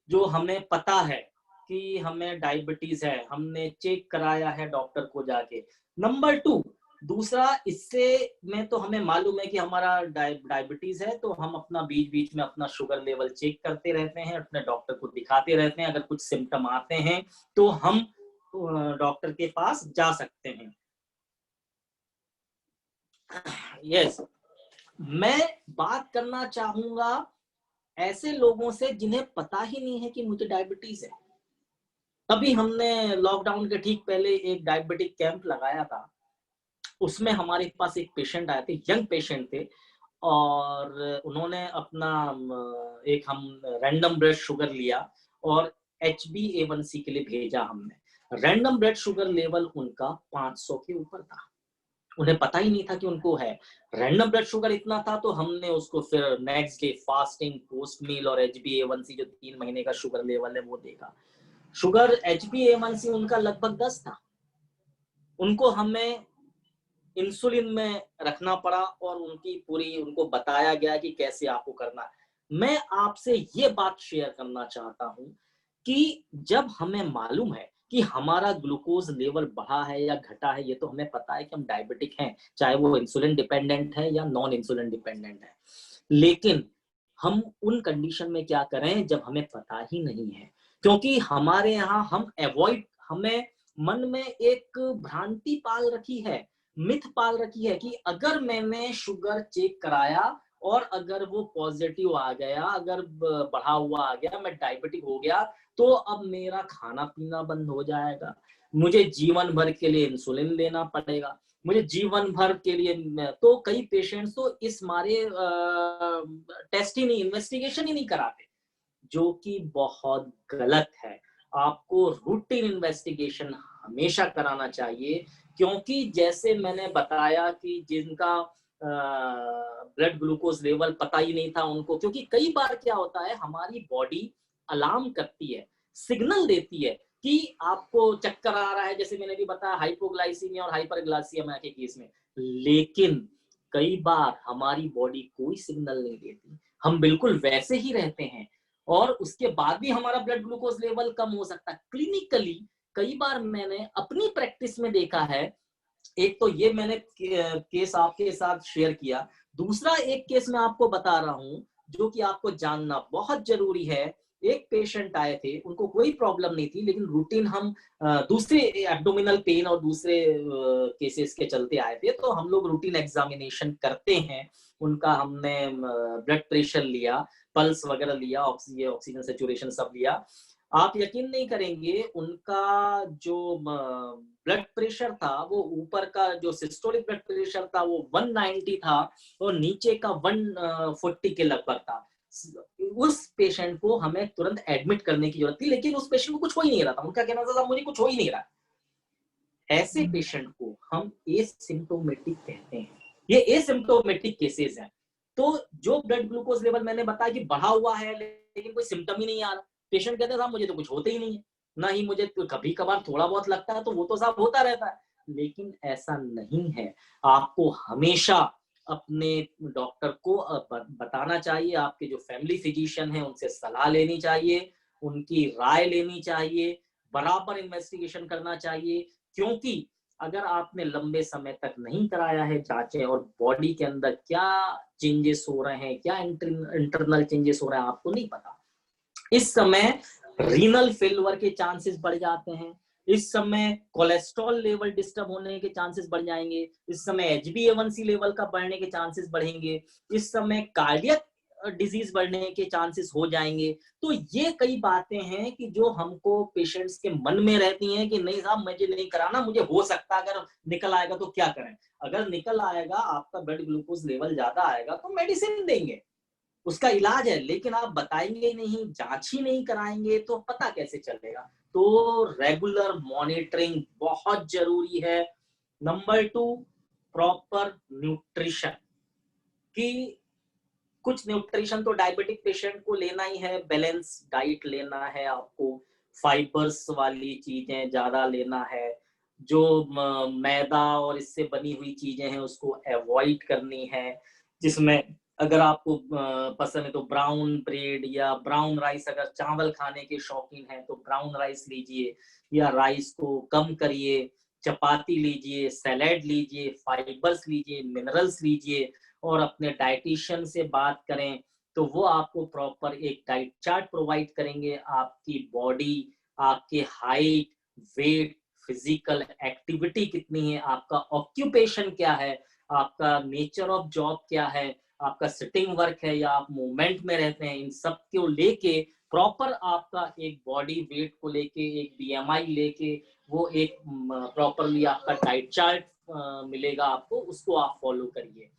जो हमें पता है कि हमें डायबिटीज है, हमने चेक कराया है डॉक्टर को जाके। नंबर 2, दूसरा इससे में तो हमें मालूम है कि हमारा डायबिटीज है, तो हम अपना बीच बीच में अपना शुगर लेवल चेक करते रहते हैं, अपने डॉक्टर को दिखाते रहते हैं। अगर कुछ सिम्टम आते हैं तो हम डॉक्टर के पास जा सकते हैं। यस, मैं बात करना चाहूंगा ऐसे लोगों से जिन्हें पता ही नहीं है कि मुझे डायबिटीज है। अभी हमने लॉकडाउन के ठीक पहले एक डायबिटिक कैंप लगाया था। उसमें हमारे पास एक पेशेंट आए थे, यंग पेशेंट थे, और उन्होंने अपना एक हम रैंडम ब्लड शुगर लिया और HbA1c के लिए भेजा हमने। रैंडम ब्लड शुगर लेवल उनका 500 के ऊपर था। उन्हें पता ही नहीं था कि उनको है। रैंडम ब्लड शुगर इतना था, तो हमने उसको फिर नेक्स्ट डे फास्टिंग, पोस्ट मील और HbA1c जो 3 महीने का शुगर लेवल है वो देखा। शुगर HbA1c उनका लगभग 10 था। उनको हमें इंसुलिन में रखना पड़ा और उनको बताया गया कि कैसे आपको करना है। मैं आपसे ये बात शेयर करना चाहता हूं कि जब हमें मालूम है कि हमारा ग्लूकोज लेवल बढ़ा है या घटा है, ये तो हमें पता है कि हम डायबिटिक हैं, चाहे वो इंसुलिन डिपेंडेंट है या नॉन इंसुलिन डिपेंडेंट है। लेकिन हम उन कंडीशन में क्या करें जब हमें पता ही नहीं है? क्योंकि हमारे यहाँ हमें मन में एक भ्रांति पाल रखी है, मिथ पाल रखी है कि अगर मैंने शुगर चेक कराया और अगर वो पॉजिटिव आ गया, अगर बढ़ा हुआ आ गया, मैं डायबिटिक हो गया, तो अब मेरा खाना पीना बंद हो जाएगा, मुझे जीवन भर के लिए इंसुलिन लेना पड़ेगा, मुझे जीवन भर के लिए। तो कई पेशेंट्स तो इस मारे टेस्ट ही नहीं, इन्वेस्टिगेशन ही नहीं कराते, जो कि बहुत गलत है। आपको रूटीन इन्वेस्टिगेशन हमेशा कराना चाहिए, क्योंकि जैसे मैंने बताया कि जिनका ब्लड ग्लूकोज लेवल पता ही नहीं था उनको, क्योंकि कई बार क्या होता है, हमारी बॉडी अलार्म करती है, सिग्नल देती है कि आपको चक्कर आ रहा है, जैसे मैंने भी बताया हाइपोग्लाइसीमिया और हाइपरग्लाइसीमिया के केस में। लेकिन कई बार हमारी बॉडी कोई सिग्नल नहीं देती, हम बिल्कुल वैसे ही रहते हैं और उसके बाद भी हमारा ब्लड ग्लूकोज लेवल कम हो सकता है। क्लिनिकली कई बार मैंने अपनी प्रैक्टिस में देखा है। एक तो ये मैंने केस आपके साथ शेयर किया, दूसरा एक केस मैं आपको बता रहा हूं जो कि आपको जानना बहुत जरूरी है। एक पेशेंट आए थे, उनको कोई प्रॉब्लम नहीं थी, लेकिन रूटीन हम दूसरे एब्डोमिनल पेन और दूसरे केसेस के चलते आए थे, तो हम लोग रूटीन एग्जामिनेशन करते हैं। उनका हमने ब्लड प्रेशर लिया, पल्स वगैरह लिया, ऑक्सीजन सैचुरेशन सब लिया। आप यकीन नहीं करेंगे, उनका जो ब्लड प्रेशर था, वो ऊपर का जो सिस्टोलिक ब्लड प्रेशर था वो 190 था और नीचे का 140 के लगभग था। उस पेशेंट को हमें तुरंत एडमिट करने की जरूरत थी, लेकिन उस पेशेंट को कुछ हो ही नहीं रहा था। उनका कहना था मुझे कुछ हो ही नहीं रहा। ऐसे पेशेंट को हम एसिम्प्टोमेटिक कहते हैं। ये एसिम्प्टोमेटिक केसेस हैं। तो जो ब्लड ग्लूकोज लेवल मैंने बताया कि बढ़ा हुआ है लेकिन कोई सिम्टम ही नहीं आ रहा, पेशेंट कहते था मुझे तो कुछ होता ही नहीं है, ना ही मुझे कभी कभार थोड़ा बहुत लगता है, तो वो तो सब होता रहता है। लेकिन ऐसा नहीं है। आपको हमेशा अपने डॉक्टर को बताना चाहिए, आपके जो फैमिली फिजिशियन है उनसे सलाह लेनी चाहिए, उनकी राय लेनी चाहिए, बराबर इन्वेस्टिगेशन करना चाहिए। क्योंकि अगर आपने लंबे समय तक नहीं कराया है जांचें और बॉडी के अंदर क्या चेंजेस हो रहे हैं, क्या इंटरनल चेंजेस हो रहे हैं, आपको नहीं पता। इस समय रीनल फेल्यूर के चांसेस बढ़ जाते हैं, इस समय कोलेस्ट्रॉल लेवल डिस्टर्ब होने के चांसेस बढ़ जाएंगे, इस समय HbA1c लेवल का बढ़ने के चांसेस बढ़ेंगे, इस समय कार्डियक डिजीज बढ़ने के चांसेस हो जाएंगे। तो ये कई बातें हैं कि जो हमको पेशेंट्स के मन में रहती हैं कि नहीं साहब मुझे नहीं कराना, मुझे हो सकता है अगर निकल आएगा तो क्या करें। अगर निकल आएगा, आपका ब्लड ग्लूकोज लेवल ज्यादा आएगा तो मेडिसिन देंगे, उसका इलाज है, लेकिन आप बताएंगे नहीं, जांच ही नहीं कराएंगे तो पता कैसे चलेगा। तो रेगुलर मॉनिटरिंग बहुत जरूरी है। नंबर 2, प्रॉपर न्यूट्रिशन की कुछ न्यूट्रिशन तो डायबिटिक पेशेंट को लेना ही है, बैलेंस डाइट लेना है आपको, फाइबर्स वाली चीजें ज्यादा लेना है, जो मैदा और इससे बनी हुई चीजें हैं उसको अवॉइड करनी है। जिसमें अगर आपको पसंद है तो ब्राउन ब्रेड या ब्राउन राइस, अगर चावल खाने के शौकीन हैं तो ब्राउन राइस लीजिए या राइस को कम करिए, चपाती लीजिए, सैलेड लीजिए, फाइबर्स लीजिए, मिनरल्स लीजिए। और अपने डाइटिशियन से बात करें तो वो आपको प्रॉपर एक डाइट चार्ट प्रोवाइड करेंगे। आपकी बॉडी, आपके हाइट, वेट, फिजिकल एक्टिविटी कितनी है, आपका ऑक्यूपेशन क्या है, आपका नेचर ऑफ जॉब क्या है, आपका सिटिंग वर्क है या आप मूवमेंट में रहते हैं, इन सब को लेके प्रॉपर आपका एक बॉडी वेट को लेके, एक बीएमआई लेके, वो एक प्रॉपरली आपका डाइट चार्ट मिलेगा आपको, उसको आप फॉलो करिए।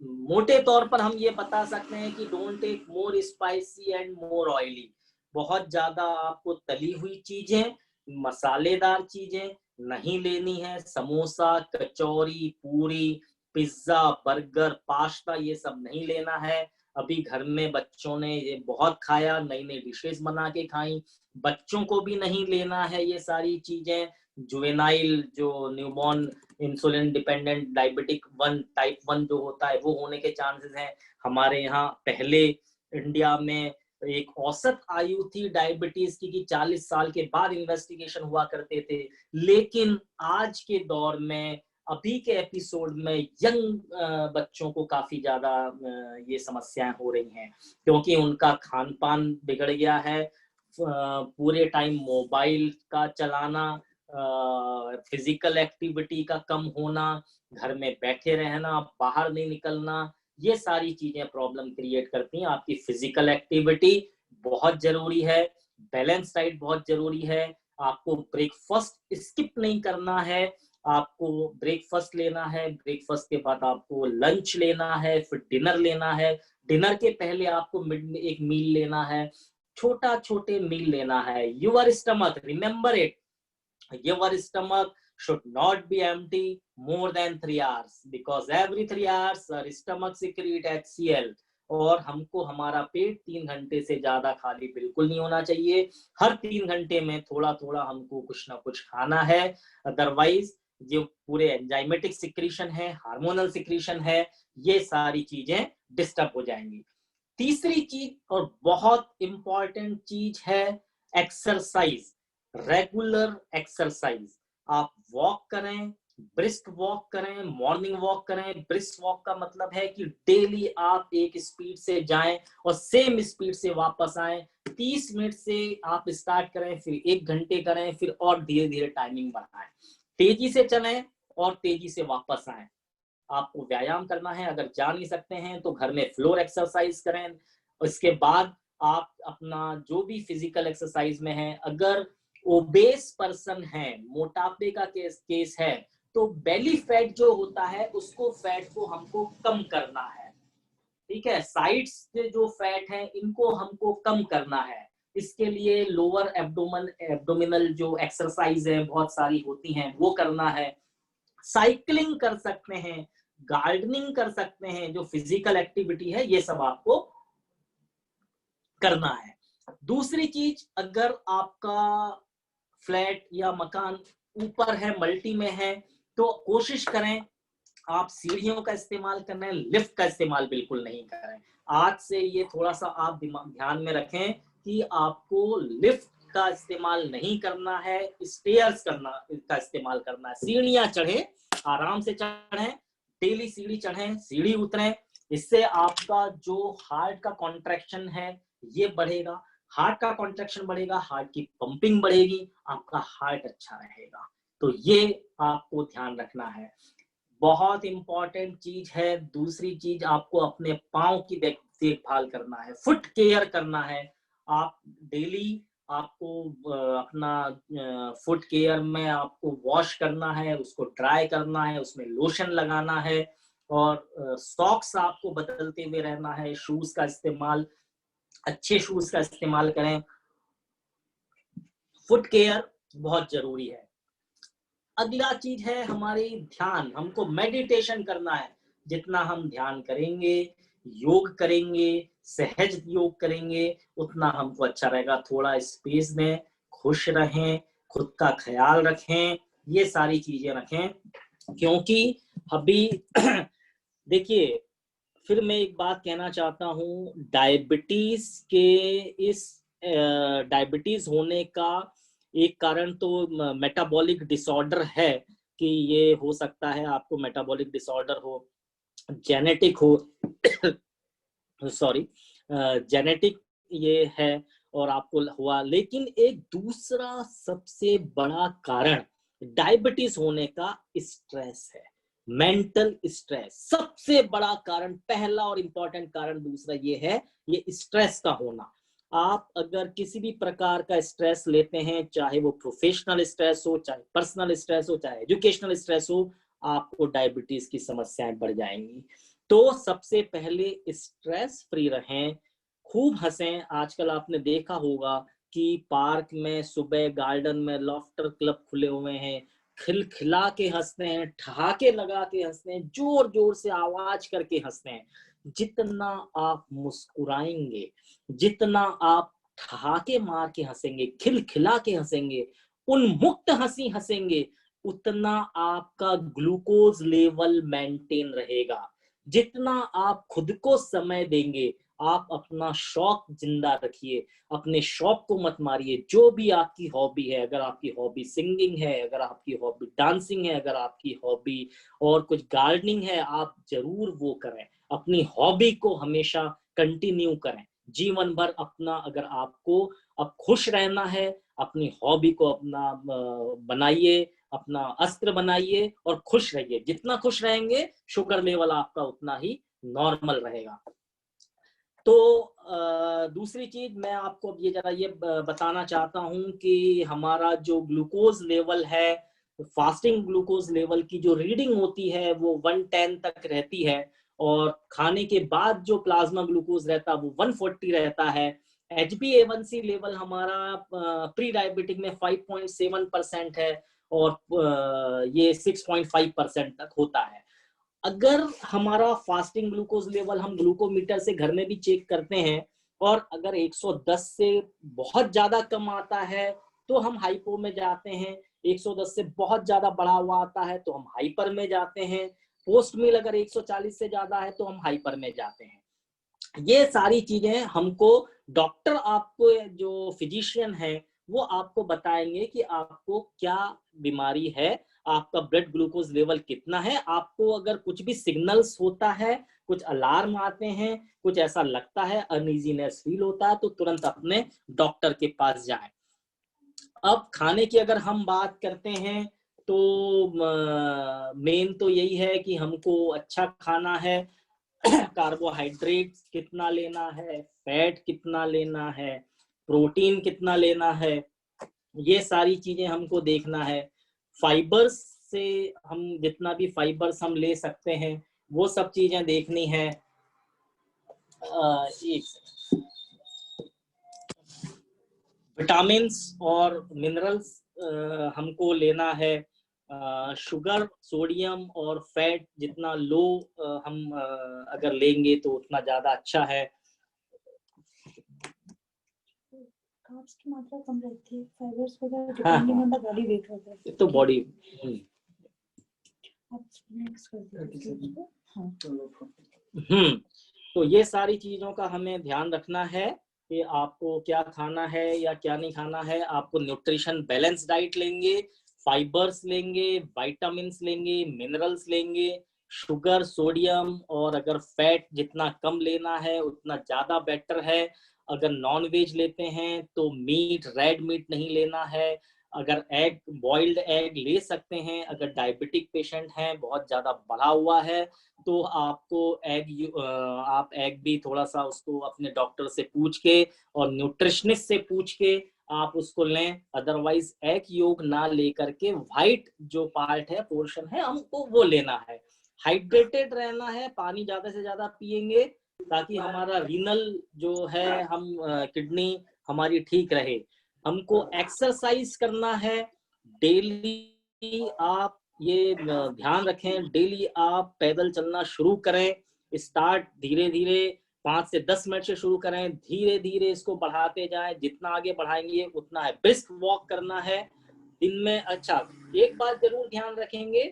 मोटे तौर पर हम ये बता सकते हैं कि don't take more spicy and more oily. बहुत ज्यादा आपको तली हुई चीजें, मसालेदार चीजें नहीं लेनी है। समोसा, कचौरी, पूरी, पिज्जा, बर्गर, पास्ता, ये सब नहीं लेना है। अभी घर में बच्चों ने ये बहुत खाया, नई नई डिशेस बना के खाई, बच्चों को भी नहीं लेना है ये सारी चीजें। जुवेनाइल जो newborn insulin dependent diabetic 1 type 1 जो होता है वो होने के चांसेस हैं। हमारे यहाँ पहले इंडिया में एक औसत आयु थी डायबिटीज की कि 40 साल के बाद इन्वेस्टिगेशन हुआ करते थे, लेकिन आज के दौर में अभी के एपिसोड में यंग बच्चों को काफी ज्यादा ये समस्याएं हो रही हैं, क्योंकि उनका खान पान बिगड़ गया है। पूरे टाइम मोबाइल का चलाना, फिजिकल एक्टिविटी का कम होना, घर में बैठे रहना, बाहर नहीं निकलना, ये सारी चीजें प्रॉब्लम क्रिएट करती हैं। आपकी फिजिकल एक्टिविटी बहुत जरूरी है, बैलेंस डाइट बहुत जरूरी है। आपको ब्रेकफास्ट स्किप नहीं करना है, आपको ब्रेकफास्ट लेना है, ब्रेकफास्ट के बाद आपको लंच लेना है, फिर डिनर लेना है, डिनर के पहले आपको मिड में एक मील लेना है, छोटा छोटे मील लेना है। Your stomach, remember it, your stomach should not be empty more than 3 hours, because every 3 hours our stomach secrete HCl, और हमको हमारा पेट 3 घंटे से ज्यादा खाली बिल्कुल नहीं होना चाहिए। हर 3 घंटे में थोड़ा थोड़ा हमको कुछ ना कुछ खाना है, अदरवाइज जो पूरे एंजाइमेटिक सिक्रीशन है, हार्मोनल सिक्रीशन है, ये सारी चीजें डिस्टर्ब हो जाएंगी। तीसरी चीज और बहुत इंपॉर्टेंट चीज है एक्सरसाइज, रेगुलर एक्सरसाइज। आप वॉक करें, ब्रिस्क वॉक करें, मॉर्निंग वॉक करें। ब्रिस्क वॉक का मतलब है कि डेली आप एक स्पीड से जाएं और सेम स्पीड से वापस आएं। 30 मिनट से आप स्टार्ट करें, फिर 1 घंटे करें, फिर और धीरे धीरे टाइमिंग बढ़ाएं। तेजी से चलें और तेजी से वापस आएं। आपको व्यायाम करना है, अगर जा नहीं सकते हैं तो घर में फ्लोर एक्सरसाइज करें। उसके बाद आप अपना जो भी फिजिकल एक्सरसाइज में है, अगर ओबेस पर्सन है, मोटापे का केस है, तो बेली फैट जो होता है उसको, फैट को हमको कम करना है। ठीक है, साइड्स से जो फैट है इनको हमको कम करना है। इसके लिए लोअर एब्डोमिनल जो एक्सरसाइज है बहुत सारी होती हैं, वो करना है। साइकिलिंग कर सकते हैं, गार्डनिंग कर सकते हैं, जो फिजिकल एक्टिविटी है ये सब आपको करना है। दूसरी चीज, अगर आपका फ्लैट या मकान ऊपर है, मल्टी में है, तो कोशिश करें आप सीढ़ियों का इस्तेमाल करें, लिफ्ट का इस्तेमाल बिल्कुल नहीं करें। आज से ये थोड़ा सा आप ध्यान में रखें कि आपको लिफ्ट का इस्तेमाल नहीं करना है, स्टेयर्स का इस्तेमाल करना है। सीढ़ियां चढ़े, आराम से चढ़ें, डेली सीढ़ी चढ़ें, सीढ़ी उतरें। इससे आपका जो हार्ट का कॉन्ट्रैक्शन है ये बढ़ेगा। हार्ट का कॉन्ट्रैक्शन बढ़ेगा, हार्ट की पंपिंग बढ़ेगी, आपका हार्ट अच्छा रहेगा। तो ये आपको ध्यान रखना है, बहुत इंपॉर्टेंट चीज है। दूसरी चीज, आपको अपने पाँव की देखभाल करना है, फुट केयर करना है। आप डेली आपको अपना फुट केयर में आपको वॉश करना है, उसको ड्राई करना है, उसमें लोशन लगाना है, और सॉक्स आपको बदलते हुए रहना है। शूज का इस्तेमाल, अच्छे शूज का इस्तेमाल करें। फुट केयर बहुत जरूरी है। अगला चीज है हमारी ध्यान, हमको मेडिटेशन करना है। जितना हम ध्यान करेंगे, योग करेंगे, सहज योग करेंगे, उतना हमको अच्छा रहेगा। थोड़ा स्पेस दें, खुश रहें, खुद का ख्याल रखें, ये सारी चीजें रखें, क्योंकि अभी देखिए, फिर मैं एक बात कहना चाहता हूँ, डायबिटीज के इस डायबिटीज होने का एक कारण तो मेटाबॉलिक डिसऑर्डर है, कि ये हो सकता है आपको मेटाबॉलिक डिसऑर्डर हो, जेनेटिक हो सॉरी जेनेटिक ये है और आपको हुआ। लेकिन एक दूसरा सबसे बड़ा कारण डायबिटीज होने का स्ट्रेस है, मेंटल स्ट्रेस। सबसे बड़ा कारण, पहला और इंपॉर्टेंट कारण दूसरा ये है, ये स्ट्रेस का होना। आप अगर किसी भी प्रकार का स्ट्रेस लेते हैं, चाहे वो प्रोफेशनल स्ट्रेस हो, चाहे पर्सनल स्ट्रेस हो, चाहे एजुकेशनल स्ट्रेस हो, आपको डायबिटीज की समस्याएं बढ़ जाएंगी। तो सबसे पहले स्ट्रेस फ्री रहें, खूब हंसें। आजकल आपने देखा होगा कि पार्क में सुबह गार्डन में लॉफ्टर क्लब खुले हुए हैं, खिलखिला के हंसते हैं, ठहाके लगा के हंसते हैं, जोर जोर से आवाज करके हंसते हैं। जितना आप मुस्कुराएंगे, जितना आप ठहाके मार के हंसेंगे, खिलखिला के हंसेंगे, उन्मुक्त हंसी हंसेंगे, उतना आपका ग्लूकोज लेवल मेंटेन रहेगा। जितना आप खुद को समय देंगे, आप अपना शौक जिंदा रखिए, अपने शौक को मत मारिए। जो भी आपकी हॉबी है, अगर आपकी हॉबी सिंगिंग है, अगर आपकी हॉबी डांसिंग है, अगर आपकी हॉबी और कुछ गार्डनिंग है, आप जरूर वो करें। अपनी हॉबी को हमेशा कंटिन्यू करें जीवन भर। अपना, अगर आपको अब खुश रहना है, अपनी हॉबी को अपना बनाइए, अपना अस्त्र बनाइए और खुश रहिए। जितना खुश रहेंगे, शुगर लेवल आपका उतना ही नॉर्मल रहेगा। तो दूसरी चीज मैं आपको अब ये जरा ये बताना चाहता हूं कि हमारा जो ग्लूकोज लेवल है, फास्टिंग ग्लूकोज लेवल की जो रीडिंग होती है वो 110 तक रहती है, और खाने के बाद जो प्लाज्मा ग्लूकोज रहता है वो 140 रहता है। HbA1c लेवल हमारा प्री डायबिटिक में 5.7% है, और ये 6.5% तक होता है। अगर हमारा फास्टिंग ग्लूकोज लेवल हम ग्लूकोमीटर से घर में भी चेक करते हैं, और अगर 110 से बहुत ज्यादा कम आता है तो हम हाइपो में जाते हैं, 110 से बहुत ज्यादा बढ़ा हुआ आता है तो हम हाइपर में जाते हैं, पोस्ट मील अगर 140 से ज्यादा है तो हम हाइपर में जाते हैं। ये सारी चीजें हमको डॉक्टर, आपको जो फिजिशियन है, वो आपको बताएंगे कि आपको क्या बीमारी है, आपका ब्लड ग्लूकोज लेवल कितना है। आपको अगर कुछ भी सिग्नल्स होता है, कुछ अलार्म आते हैं, कुछ ऐसा लगता है, अनइजीनेस फील होता है, तो तुरंत अपने डॉक्टर के पास जाएं। अब खाने की अगर हम बात करते हैं तो मेन तो यही है कि हमको अच्छा खाना है। कार्बोहाइड्रेट कितना लेना है, फैट कितना लेना है, प्रोटीन कितना लेना है, ये सारी चीजें हमको देखना है। फाइबर्स से हम जितना भी फाइबर्स हम ले सकते हैं वो सब चीजें देखनी है। विटामिन्स और मिनरल्स हमको लेना है। शुगर, सोडियम और फैट जितना लो हम अगर लेंगे तो उतना ज्यादा अच्छा है। कार्ब्स की मात्रा कम रहती है, फाइबर्स वगैरह हाँ, depending on the body weight होता है। तो बॉडी तो ये सारी चीजों का हमें ध्यान रखना है कि आपको क्या खाना है या क्या नहीं खाना है। आपको न्यूट्रिशन बैलेंस डाइट लेंगे, फाइबर्स लेंगे, विटामिन्स लेंगे, मिनरल्स लेंगे, शुगर, सोडियम और अगर फैट जितना कम लेना है उतना ज्यादा बेटर है। अगर नॉन वेज लेते हैं तो मीट, रेड मीट नहीं लेना है। अगर एग, बॉइल्ड एग ले सकते हैं। अगर डायबिटिक पेशेंट हैं, बहुत ज्यादा बढ़ा हुआ है, तो आपको आप एग भी थोड़ा सा उसको अपने डॉक्टर से पूछ के और न्यूट्रिशनिस्ट से पूछ के आप उसको लें। अदरवाइज एग योग ना लेकर के व्हाइट जो पार्ट है, पोर्शन है, हमको वो लेना है। हाइड्रेटेड रहना है, पानी ज्यादा से ज्यादा पिएंगे ताकि हमारा रीनल जो है, हम किडनी हमारी ठीक रहे। हमको एक्सरसाइज करना है डेली। आप ये ध्यान रखें, डेली आप पैदल चलना शुरू करें। स्टार्ट धीरे धीरे 5 से 10 मिनट से शुरू करें, धीरे धीरे इसको बढ़ाते जाएं। जितना आगे बढ़ाएंगे उतना है। ब्रिस्क वॉक करना है, दिन में, अच्छा एक बात जरूर ध्यान रखेंगे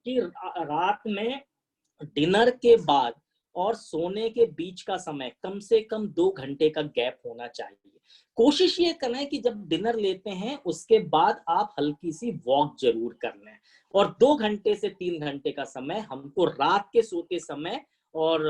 कि रात में डिनर के बाद और सोने के बीच का समय कम से कम 2 घंटे का गैप होना चाहिए। कोशिश ये करें कि जब डिनर लेते हैं उसके बाद आप हल्की सी वॉक जरूर कर लें, और 2 घंटे से 3 घंटे का समय हमको रात के सोते समय और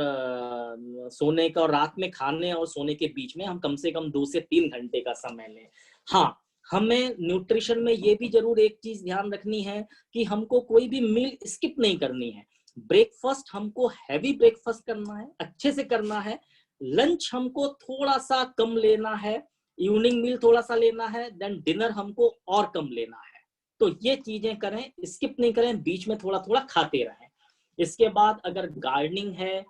सोने का, और रात में खाने और सोने के बीच में हम कम से कम 2 से 3 घंटे का समय लें। हाँ, हमें न्यूट्रिशन में ये भी जरूर एक चीज ध्यान रखनी है कि हमको कोई भी मील स्किप नहीं करनी है। ब्रेकफास्ट हमको हैवी ब्रेकफास्ट करना है, अच्छे से करना है। लंच हमको थोड़ा सा कम लेना है, इवनिंग मील थोड़ा सा लेना है, देन डिनर हमको और कम लेना है। तो ये चीजें करें, स्किप नहीं करें, बीच में थोड़ा थोड़ा खाते रहें। इसके बाद अगर गार्डनिंग है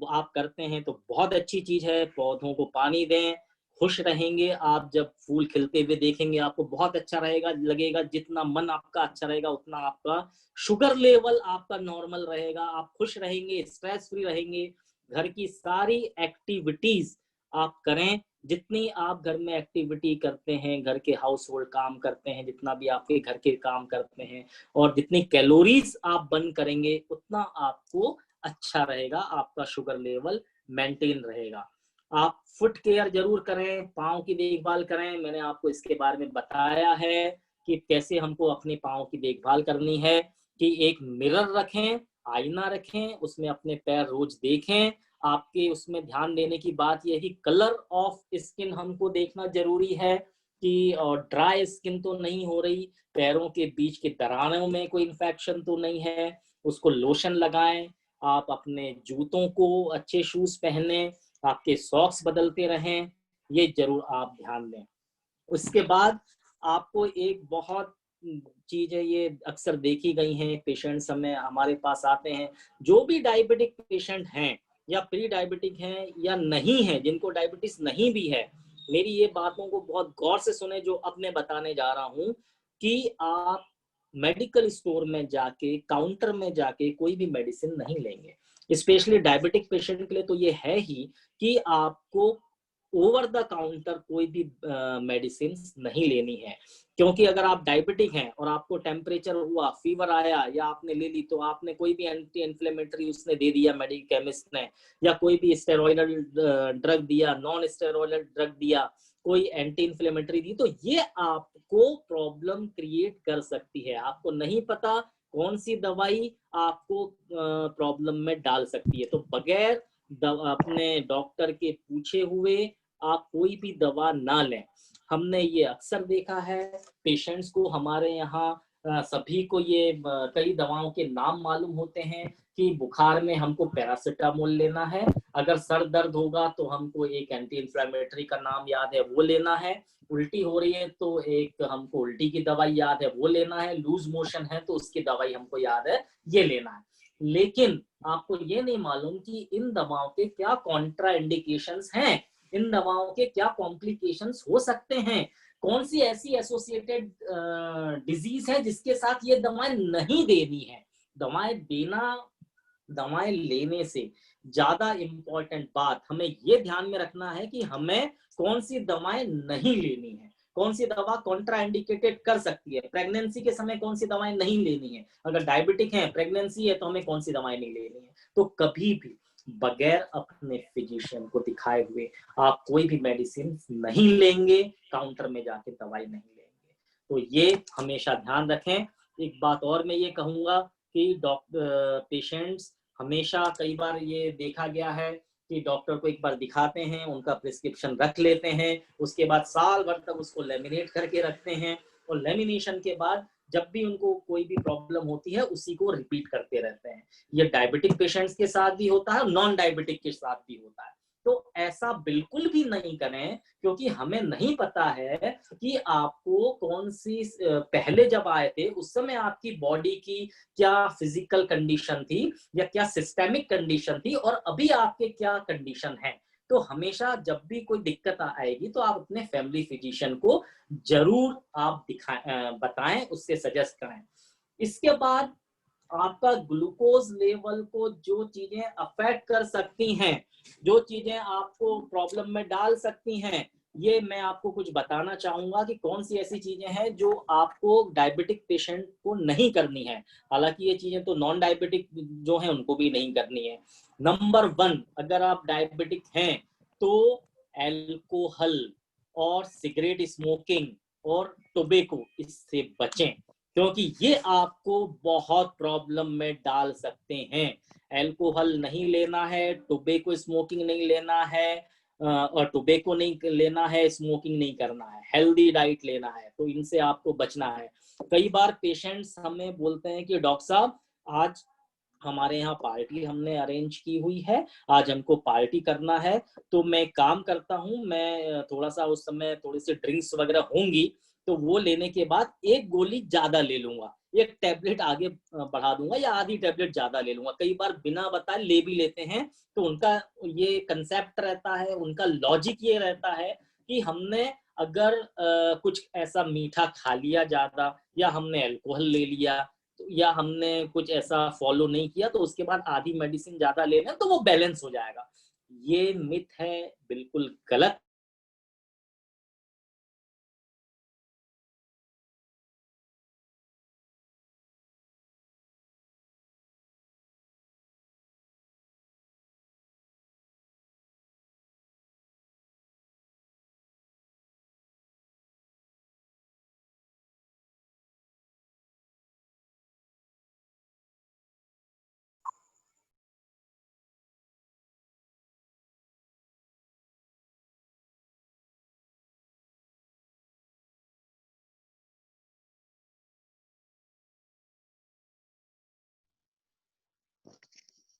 आप करते हैं तो बहुत अच्छी चीज है, पौधों को पानी दें, खुश रहेंगे आप। जब फूल खिलते हुए देखेंगे आपको बहुत अच्छा रहेगा, लगेगा। जितना मन आपका अच्छा रहेगा उतना आपका शुगर लेवल आपका नॉर्मल रहेगा, आप खुश रहेंगे, स्ट्रेस फ्री रहेंगे। घर की सारी एक्टिविटीज आप करें, जितनी आप घर में एक्टिविटी करते हैं, घर के हाउस होल्ड काम करते हैं, जितना भी आपके घर के काम करते हैं, और जितनी कैलोरीज आप बर्न करेंगे उतना आपको अच्छा रहेगा, आपका शुगर लेवल मेंटेन रहेगा। आप फुट केयर जरूर करें, पाँव की देखभाल करें। मैंने आपको इसके बारे में बताया है कि कैसे हमको अपने पाँव की देखभाल करनी है, कि एक मिरर रखें, आईना रखें, उसमें अपने पैर रोज देखें। आपके उसमें ध्यान देने की बात यह है कि कलर ऑफ स्किन हमको देखना जरूरी है, कि ड्राई स्किन तो नहीं हो रही, पैरों के बीच के दरारों में कोई इन्फेक्शन तो नहीं है, उसको लोशन लगाएं। आप अपने जूतों को अच्छे शूज पहने, आपके सॉक्स बदलते रहें, ये जरूर आप ध्यान दें। उसके बाद आपको एक बहुत चीज है, ये अक्सर देखी गई है, पेशेंट्स हमारे पास आते हैं, जो भी डायबिटिक पेशेंट हैं या प्री डायबिटिक हैं या नहीं है, जिनको डायबिटीज नहीं भी है, मेरी ये बातों को बहुत गौर से सुने जो अब मैं बताने जा रहा हूँ, कि आप मेडिकल स्टोर में जाके, काउंटर में जाके कोई भी मेडिसिन नहीं लेंगे। स्पेशली डायबिटिक पेशेंट के लिए तो ये है ही कि आपको ओवर द काउंटर कोई भी मेडिसिन नहीं लेनी है। क्योंकि अगर आप डायबिटिक हैं और आपको टेम्परेचर हुआ, फीवर आया, या आपने ले ली, तो आपने कोई भी एंटी इन्फ्लेमेटरी उसने दे दिया मेडिकल केमिस्ट ने, या कोई भी स्टेरॉइडल ड्रग दिया, नॉन स्टेरॉइडल ड्रग दिया, कोई एंटी इन्फ्लेमेटरी दी, तो ये आपको प्रॉब्लम क्रिएट कर सकती है। आपको नहीं पता कौन सी दवाई आपको प्रॉब्लम में डाल सकती है। तो बगैर अपने डॉक्टर के पूछे हुए आप कोई भी दवा ना लें। हमने ये अक्सर देखा है पेशेंट्स को, हमारे यहाँ सभी को ये कई दवाओं के नाम मालूम होते हैं, कि बुखार में हमको पैरासीटामोल लेना है, अगर सर दर्द होगा तो हमको एक एंटी इन्फ्लेमेटरी का नाम याद है वो लेना है, उल्टी हो रही है तो एक हमको उल्टी की दवाई याद है वो लेना है, लूज मोशन है तो उसकी दवाई हमको याद है ये लेना है। लेकिन आपको ये नहीं मालूम कि इन दवाओं के क्या कॉन्ट्रा इंडिकेशंस हैं, इन दवाओं के क्या कॉम्प्लिकेशंस हो सकते हैं, कौन सी ऐसी एसोसिएटेड डिजीज है जिसके साथ ये दवाएं नहीं देनी है। दवाएं देना, दवाएं लेने से ज्यादा इंपॉर्टेंट बात हमें ये ध्यान में रखना है कि हमें कौन सी दवाएं नहीं लेनी है, कौन सी दवा कॉन्ट्रा इंडिकेटेड कर सकती है। प्रेगनेंसी के समय कौन सी दवाएं नहीं लेनी है, अगर डायबिटिक है, प्रेगनेंसी है, तो हमें कौन सी दवाएं नहीं लेनी है। तो कभी भी बगैर अपने फिजिशियन को दिखाए हुए आप कोई भी मेडिसिन नहीं लेंगे, काउंटर में जाके दवाई नहीं लेंगे। तो ये हमेशा ध्यान रखें। एक बात और मैं ये कहूंगा कि पेशेंट्स हमेशा, कई बार ये देखा गया है कि डॉक्टर को एक बार दिखाते हैं, उनका प्रिस्क्रिप्शन रख लेते हैं, उसके बाद साल भर तक उसको लेमिनेट करके रखते हैं, और लेमिनेशन के बाद जब भी उनको कोई भी प्रॉब्लम होती है उसी को रिपीट करते रहते हैं। ये डायबिटिक पेशेंट्स के साथ भी होता है, नॉन डायबिटिक के साथ भी होता है। तो ऐसा बिल्कुल भी नहीं करें, क्योंकि हमें नहीं पता है कि आपको कौन सी, पहले जब आए थे उस समय आपकी बॉडी की क्या फिजिकल कंडीशन थी या क्या सिस्टेमिक कंडीशन थी, और अभी आपके क्या कंडीशन है। तो हमेशा जब भी कोई दिक्कत आएगी तो आप अपने फैमिली फिजिशियन को जरूर आप बताएं, उससे सजेस्ट करें। इसके बाद आपका ग्लूकोज लेवल को जो चीजें अफेक्ट कर सकती हैं, जो चीजें आपको प्रॉब्लम में डाल सकती हैं, ये मैं आपको कुछ बताना चाहूंगा कि कौन सी ऐसी चीजें हैं जो आपको डायबिटिक पेशेंट को नहीं करनी है। हालांकि ये चीजें तो नॉन डायबिटिक जो हैं उनको भी नहीं करनी है। नंबर 1, अगर आप डायबिटिक हैं तो एल्कोहल और सिगरेट स्मोकिंग और टोबैको, इससे बचें, क्योंकि ये आपको बहुत प्रॉब्लम में डाल सकते हैं। एल्कोहल नहीं लेना है, टोबैको स्मोकिंग नहीं लेना है, और टोबैको नहीं लेना है, स्मोकिंग नहीं करना है, हेल्दी डाइट लेना है, तो इनसे आपको बचना है। कई बार पेशेंट्स हमें बोलते हैं कि डॉक्टर साहब आज हमारे यहाँ पार्टी हमने अरेंज की हुई है, आज हमको पार्टी करना है, तो मैं काम करता हूँ, मैं थोड़ा सा उस समय थोड़ी सी ड्रिंक्स वगैरह होंगी तो वो लेने के बाद एक गोली ज्यादा ले लूंगा, एक टैबलेट आगे बढ़ा दूंगा या आधी टैबलेट ज्यादा ले लूंगा। कई बार बिना बताए ले भी लेते हैं। तो उनका ये कंसेप्ट रहता है, उनका लॉजिक ये रहता है कि हमने अगर कुछ ऐसा मीठा खा लिया ज्यादा, या हमने अल्कोहल ले लिया, या हमने कुछ ऐसा फॉलो नहीं किया, तो उसके बाद आधी मेडिसिन ज्यादा ले लें तो वो बैलेंस हो जाएगा। ये मिथ है, बिल्कुल गलत।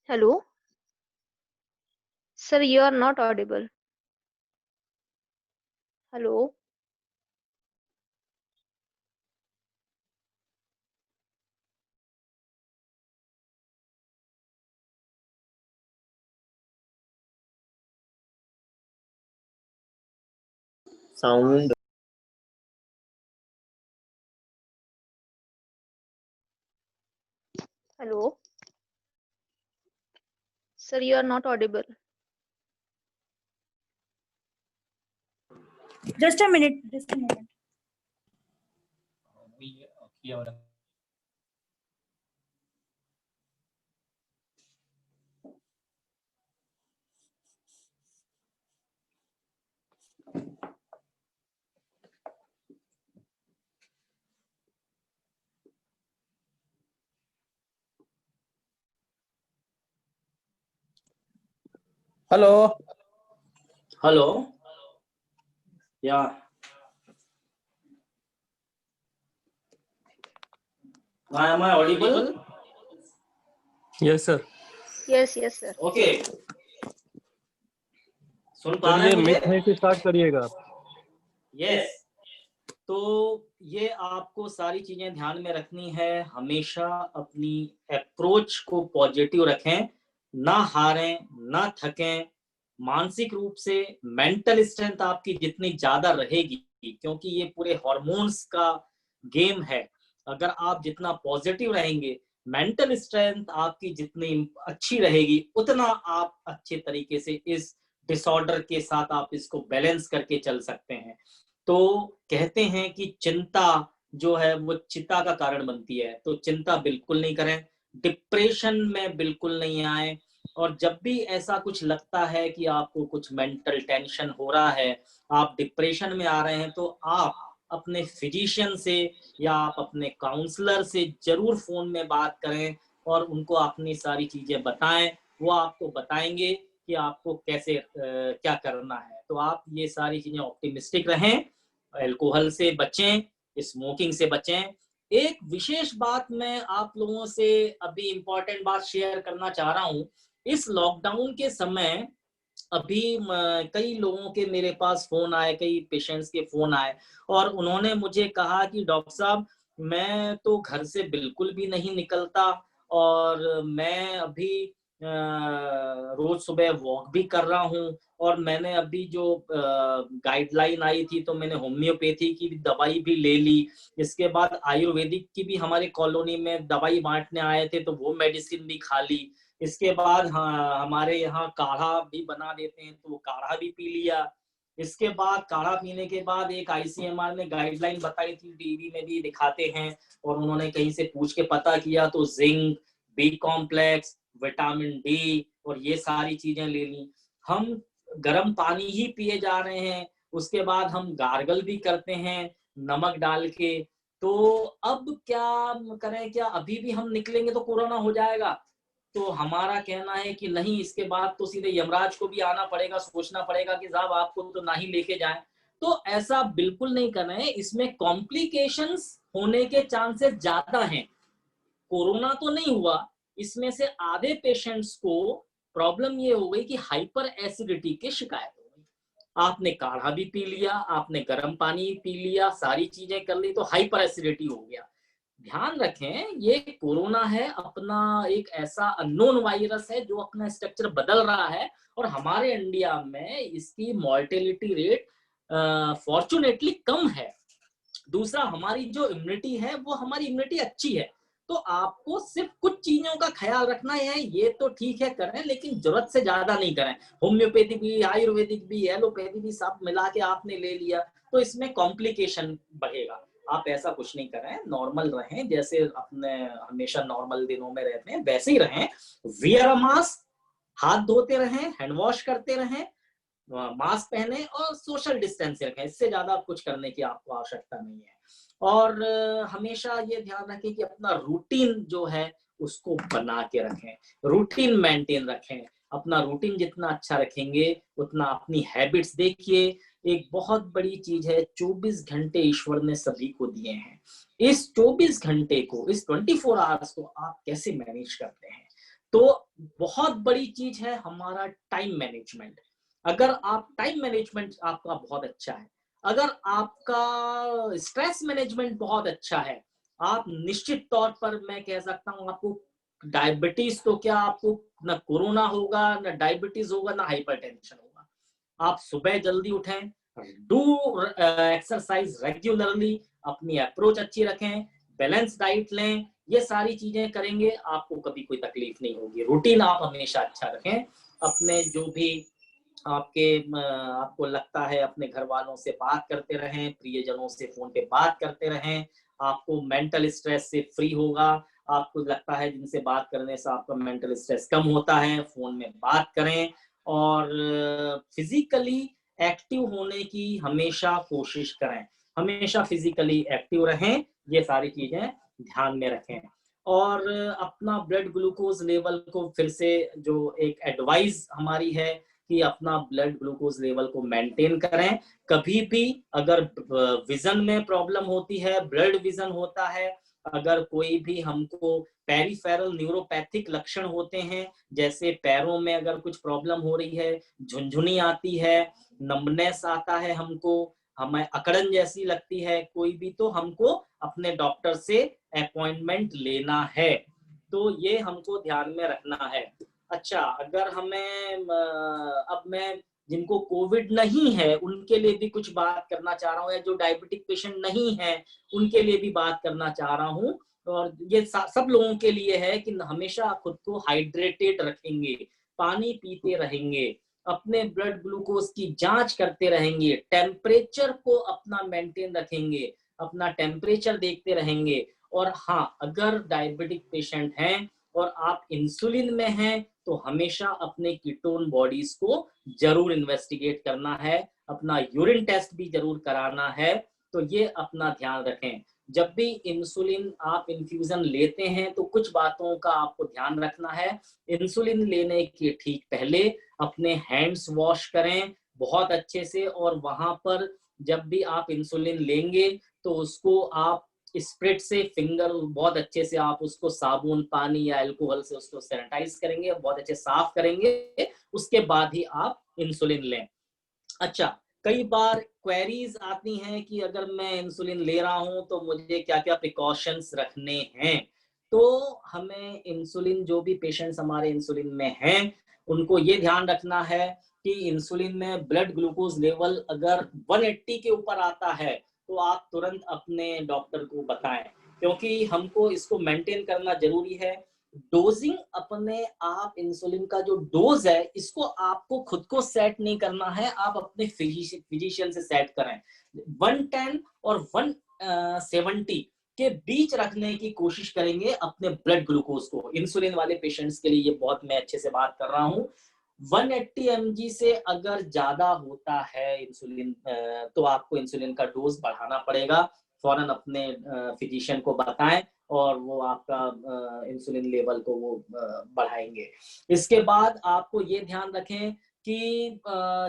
Hello. Sir, you are not audible. Hello. Sound. Hello. Sir, you are not audible. Just a minute. Just a minute. Hello hello, या am I audible? Yes sir. Yes, yes, sir. Okay, सुन पा रहे चलिए हैं मुझे? मिथने से start करिएगा। Yes. तो ये आपको सारी चीजें ध्यान में रखनी है। हमेशा अपनी अप्रोच को पॉजिटिव रखें, ना हारें, ना थकें। मानसिक रूप से मेंटल स्ट्रेंथ आपकी जितनी ज्यादा रहेगी, क्योंकि ये पूरे हॉर्मोन्स का गेम है, अगर आप जितना पॉजिटिव रहेंगे, मेंटल स्ट्रेंथ आपकी जितनी अच्छी रहेगी, उतना आप अच्छे तरीके से इस डिसऑर्डर के साथ आप इसको बैलेंस करके चल सकते हैं। तो कहते हैं कि चिंता जो है वो चिता का कारण बनती है, तो चिंता बिल्कुल नहीं करें, डिप्रेशन में बिल्कुल नहीं आए। और जब भी ऐसा कुछ लगता है कि आपको कुछ मेंटल टेंशन हो रहा है, आप डिप्रेशन में आ रहे हैं, तो आप अपने फिजिशियन से या आप अपने काउंसलर से जरूर फोन में बात करें और उनको अपनी सारी चीजें बताएं। वो आपको बताएंगे कि आपको कैसे क्या करना है। तो आप ये सारी चीजें ऑप्टिमिस्टिक रहें, अल्कोहल से बचें, स्मोकिंग से बचें। एक विशेष बात मैं आप लोगों से अभी इम्पोर्टेंट बात शेयर करना चाह रहा हूँ। इस लॉकडाउन के समय अभी कई लोगों के मेरे पास फोन आए, कई पेशेंट्स के फोन आए, और उन्होंने मुझे कहा कि डॉक्टर साहब मैं तो घर से बिल्कुल भी नहीं निकलता, और मैं अभी रोज सुबह वॉक भी कर रहा हूँ, और मैंने अभी जो गाइडलाइन आई थी तो मैंने होम्योपैथी की भी दवाई भी ले ली। इसके बाद आयुर्वेदिक की भी हमारे कॉलोनी में दवाई बांटने आए थे तो वो मेडिसिन भी खा ली। इसके बाद हाँ, हमारे यहाँ काढ़ा भी बना देते हैं तो वो काढ़ा भी पी लिया। इसके बाद काढ़ा पीने के बाद एक ICMR ने गाइडलाइन बताई थी, टीवी में भी दिखाते हैं, और उन्होंने कहीं से पूछ के पता किया तो zinc, B complex, vitamin D और ये सारी चीजें ले ली। हम गर्म पानी ही पिए जा रहे हैं, उसके बाद हम गार्गल भी करते हैं नमक डाल के। तो अब क्या करें, क्या अभी भी हम निकलेंगे तो कोरोना हो जाएगा? तो हमारा कहना है कि नहीं, इसके बाद तो सीधे यमराज को भी आना पड़ेगा, सोचना पड़ेगा कि साहब आपको तो ना ही लेके जाएं। तो ऐसा बिल्कुल नहीं करना है, इसमें कॉम्प्लिकेशंस होने के चांसेस ज्यादा हैं। कोरोना तो नहीं हुआ, इसमें से आधे पेशेंट्स को प्रॉब्लम ये हो गई कि हाइपर एसिडिटी की शिकायत हो गई। आपने काढ़ा भी पी लिया, आपने गर्म पानी पी लिया, सारी चीजें कर ली, तो हाइपर एसिडिटी हो गया। ध्यान रखें, ये कोरोना है, अपना एक ऐसा अननोन वायरस है जो अपना स्ट्रक्चर बदल रहा है, और हमारे इंडिया में इसकी मॉर्टेलिटी रेट फॉर्चुनेटली कम है। दूसरा, हमारी जो इम्यूनिटी है वो हमारी इम्यूनिटी अच्छी है। तो आपको सिर्फ कुछ चीजों का ख्याल रखना है, ये तो ठीक है करें, लेकिन जरूरत से ज्यादा नहीं करें। होम्योपैथिक भी, आयुर्वेदिक भी, एलोपैथी भी सब मिला के आपने ले लिया तो इसमें कॉम्प्लिकेशन बढ़ेगा। आप ऐसा कुछ नहीं करें, नॉर्मल रहें, जैसे अपने हमेशा नॉर्मल दिनों में रहते हैं वैसे ही रहें। वियर अ मास्क, हाथ धोते रहें, हैंड वॉश करते रहें, मास्क पहने और सोशल डिस्टेंस रखें। इससे ज्यादा कुछ करने की आपको आवश्यकता नहीं है। और हमेशा ये ध्यान रखें कि अपना रूटीन जो है उसको बना के रखें, रूटीन मेंटेन रखें। अपना रूटीन जितना अच्छा रखेंगे उतना अपनी हैबिट्स देखिए। एक बहुत बड़ी चीज है, 24 घंटे ईश्वर ने सभी को दिए हैं। इस 24 घंटे को, इस 24 आवर्स को आप कैसे मैनेज करते हैं? तो बहुत बड़ी चीज है हमारा टाइम मैनेजमेंट। अगर आप टाइम मैनेजमेंट आपका बहुत अच्छा है, अगर आपका स्ट्रेस मैनेजमेंट बहुत अच्छा है, आप निश्चित तौर पर मैं कह सकता हूं आपको डायबिटीज तो क्या, आपको ना कोरोना होगा, ना डायबिटीज होगा, ना हाइपरटेंशन होगा। आप सुबह जल्दी उठें, डू एक्सरसाइज रेगुलरली, अपनी अप्रोच अच्छी रखें, बैलेंस डाइट लें, ये सारी चीजें करेंगे आपको कभी कोई तकलीफ नहीं होगी। रूटीन आप हमेशा अच्छा रखें। अपने जो भी आपको लगता है, अपने घर वालों से बात करते रहें, प्रियजनों से फोन पे बात करते रहें, आपको मेंटल स्ट्रेस से फ्री होगा। आपको लगता है जिनसे बात करने से आपका मेंटल स्ट्रेस कम होता है, फोन में बात करें। और फिजिकली एक्टिव होने की हमेशा कोशिश करें, हमेशा फिजिकली एक्टिव रहें, ये सारी चीजें ध्यान में रखें। और अपना ब्लड ग्लूकोज लेवल को फिर से, जो एक एडवाइस हमारी है कि अपना ब्लड ग्लूकोज लेवल को मेंटेन करें। कभी भी अगर विजन में प्रॉब्लम होती है, ब्लड विजन होता है, अगर कोई भी हमको पेरिफेरल न्यूरोपैथिक लक्षण होते हैं, जैसे पैरों में अगर कुछ प्रॉब्लम हो रही है, झुनझुनी आती है, नंबनेस आता है, हमको हमें अकड़न जैसी लगती है कोई भी, तो हमको अपने डॉक्टर से अपॉइंटमेंट लेना है। तो ये हमको ध्यान में रखना है। अच्छा, अगर हमें अब मैं जिनको कोविड नहीं है उनके लिए भी कुछ बात करना चाह रहा हूँ, या जो डायबिटिक पेशेंट नहीं है उनके लिए भी बात करना चाह रहा हूँ। और ये सब लोगों के लिए है कि हमेशा खुद को हाइड्रेटेड रखेंगे, पानी पीते रहेंगे, अपने ब्लड ग्लूकोज की जांच करते रहेंगे, टेम्परेचर को अपना मेंटेन रखेंगे, अपना टेम्परेचर देखते रहेंगे। और हाँ, अगर डायबिटिक पेशेंट हैं और आप इंसुलिन में हैं तो हमेशा अपने कीटोन बॉडीज को जरूर इन्वेस्टिगेट करना है, अपना यूरिन टेस्ट भी जरूर कराना है। तो ये अपना ध्यान रखें। जब भी इंसुलिन आप इन्फ्यूजन लेते हैं तो कुछ बातों का आपको ध्यान रखना है। इंसुलिन लेने के ठीक पहले अपने हैंड्स वॉश करें बहुत अच्छे से, और वहां पर जब भी आप इंसुलिन लेंगे तो उसको आप स्प्रिट से, फिंगर बहुत अच्छे से आप उसको साबुन, पानी या अल्कोहल से उसको सैनिटाइज करेंगे, बहुत अच्छे साफ करेंगे, उसके बाद ही आप इंसुलिन लें। अच्छा, कई बार क्वेरीज आती हैं कि अगर मैं इंसुलिन ले रहा हूं तो मुझे क्या क्या प्रिकॉशंस रखने हैं। तो हमें इंसुलिन, जो भी पेशेंट्स हमारे इंसुलिन में हैं, उनको ये ध्यान रखना है कि इंसुलिन में ब्लड ग्लूकोज लेवल अगर 180 के ऊपर आता है तो आप तुरंत अपने डॉक्टर को बताएं, क्योंकि हमको इसको मेंटेन करना जरूरी है। डोजिंग अपने आप इंसुलिन का जो डोज है इसको आपको खुद को सेट नहीं करना है, आप अपने फिजिशियन से सेट करें। 110 और 170 के बीच रखने की कोशिश करेंगे अपने ब्लड ग्लूकोज को। इंसुलिन वाले पेशेंट्स के लिए ये बहुत मैं अच्छे से बात कर रहा हूँ। 180 mg से अगर ज्यादा होता है इंसुलिन तो आपको इंसुलिन का डोज बढ़ाना पड़ेगा। फौरन अपने फिजिशियन को बताएं और वो आपका इंसुलिन लेवल को वो बढ़ाएंगे। इसके बाद आपको ये ध्यान रखें कि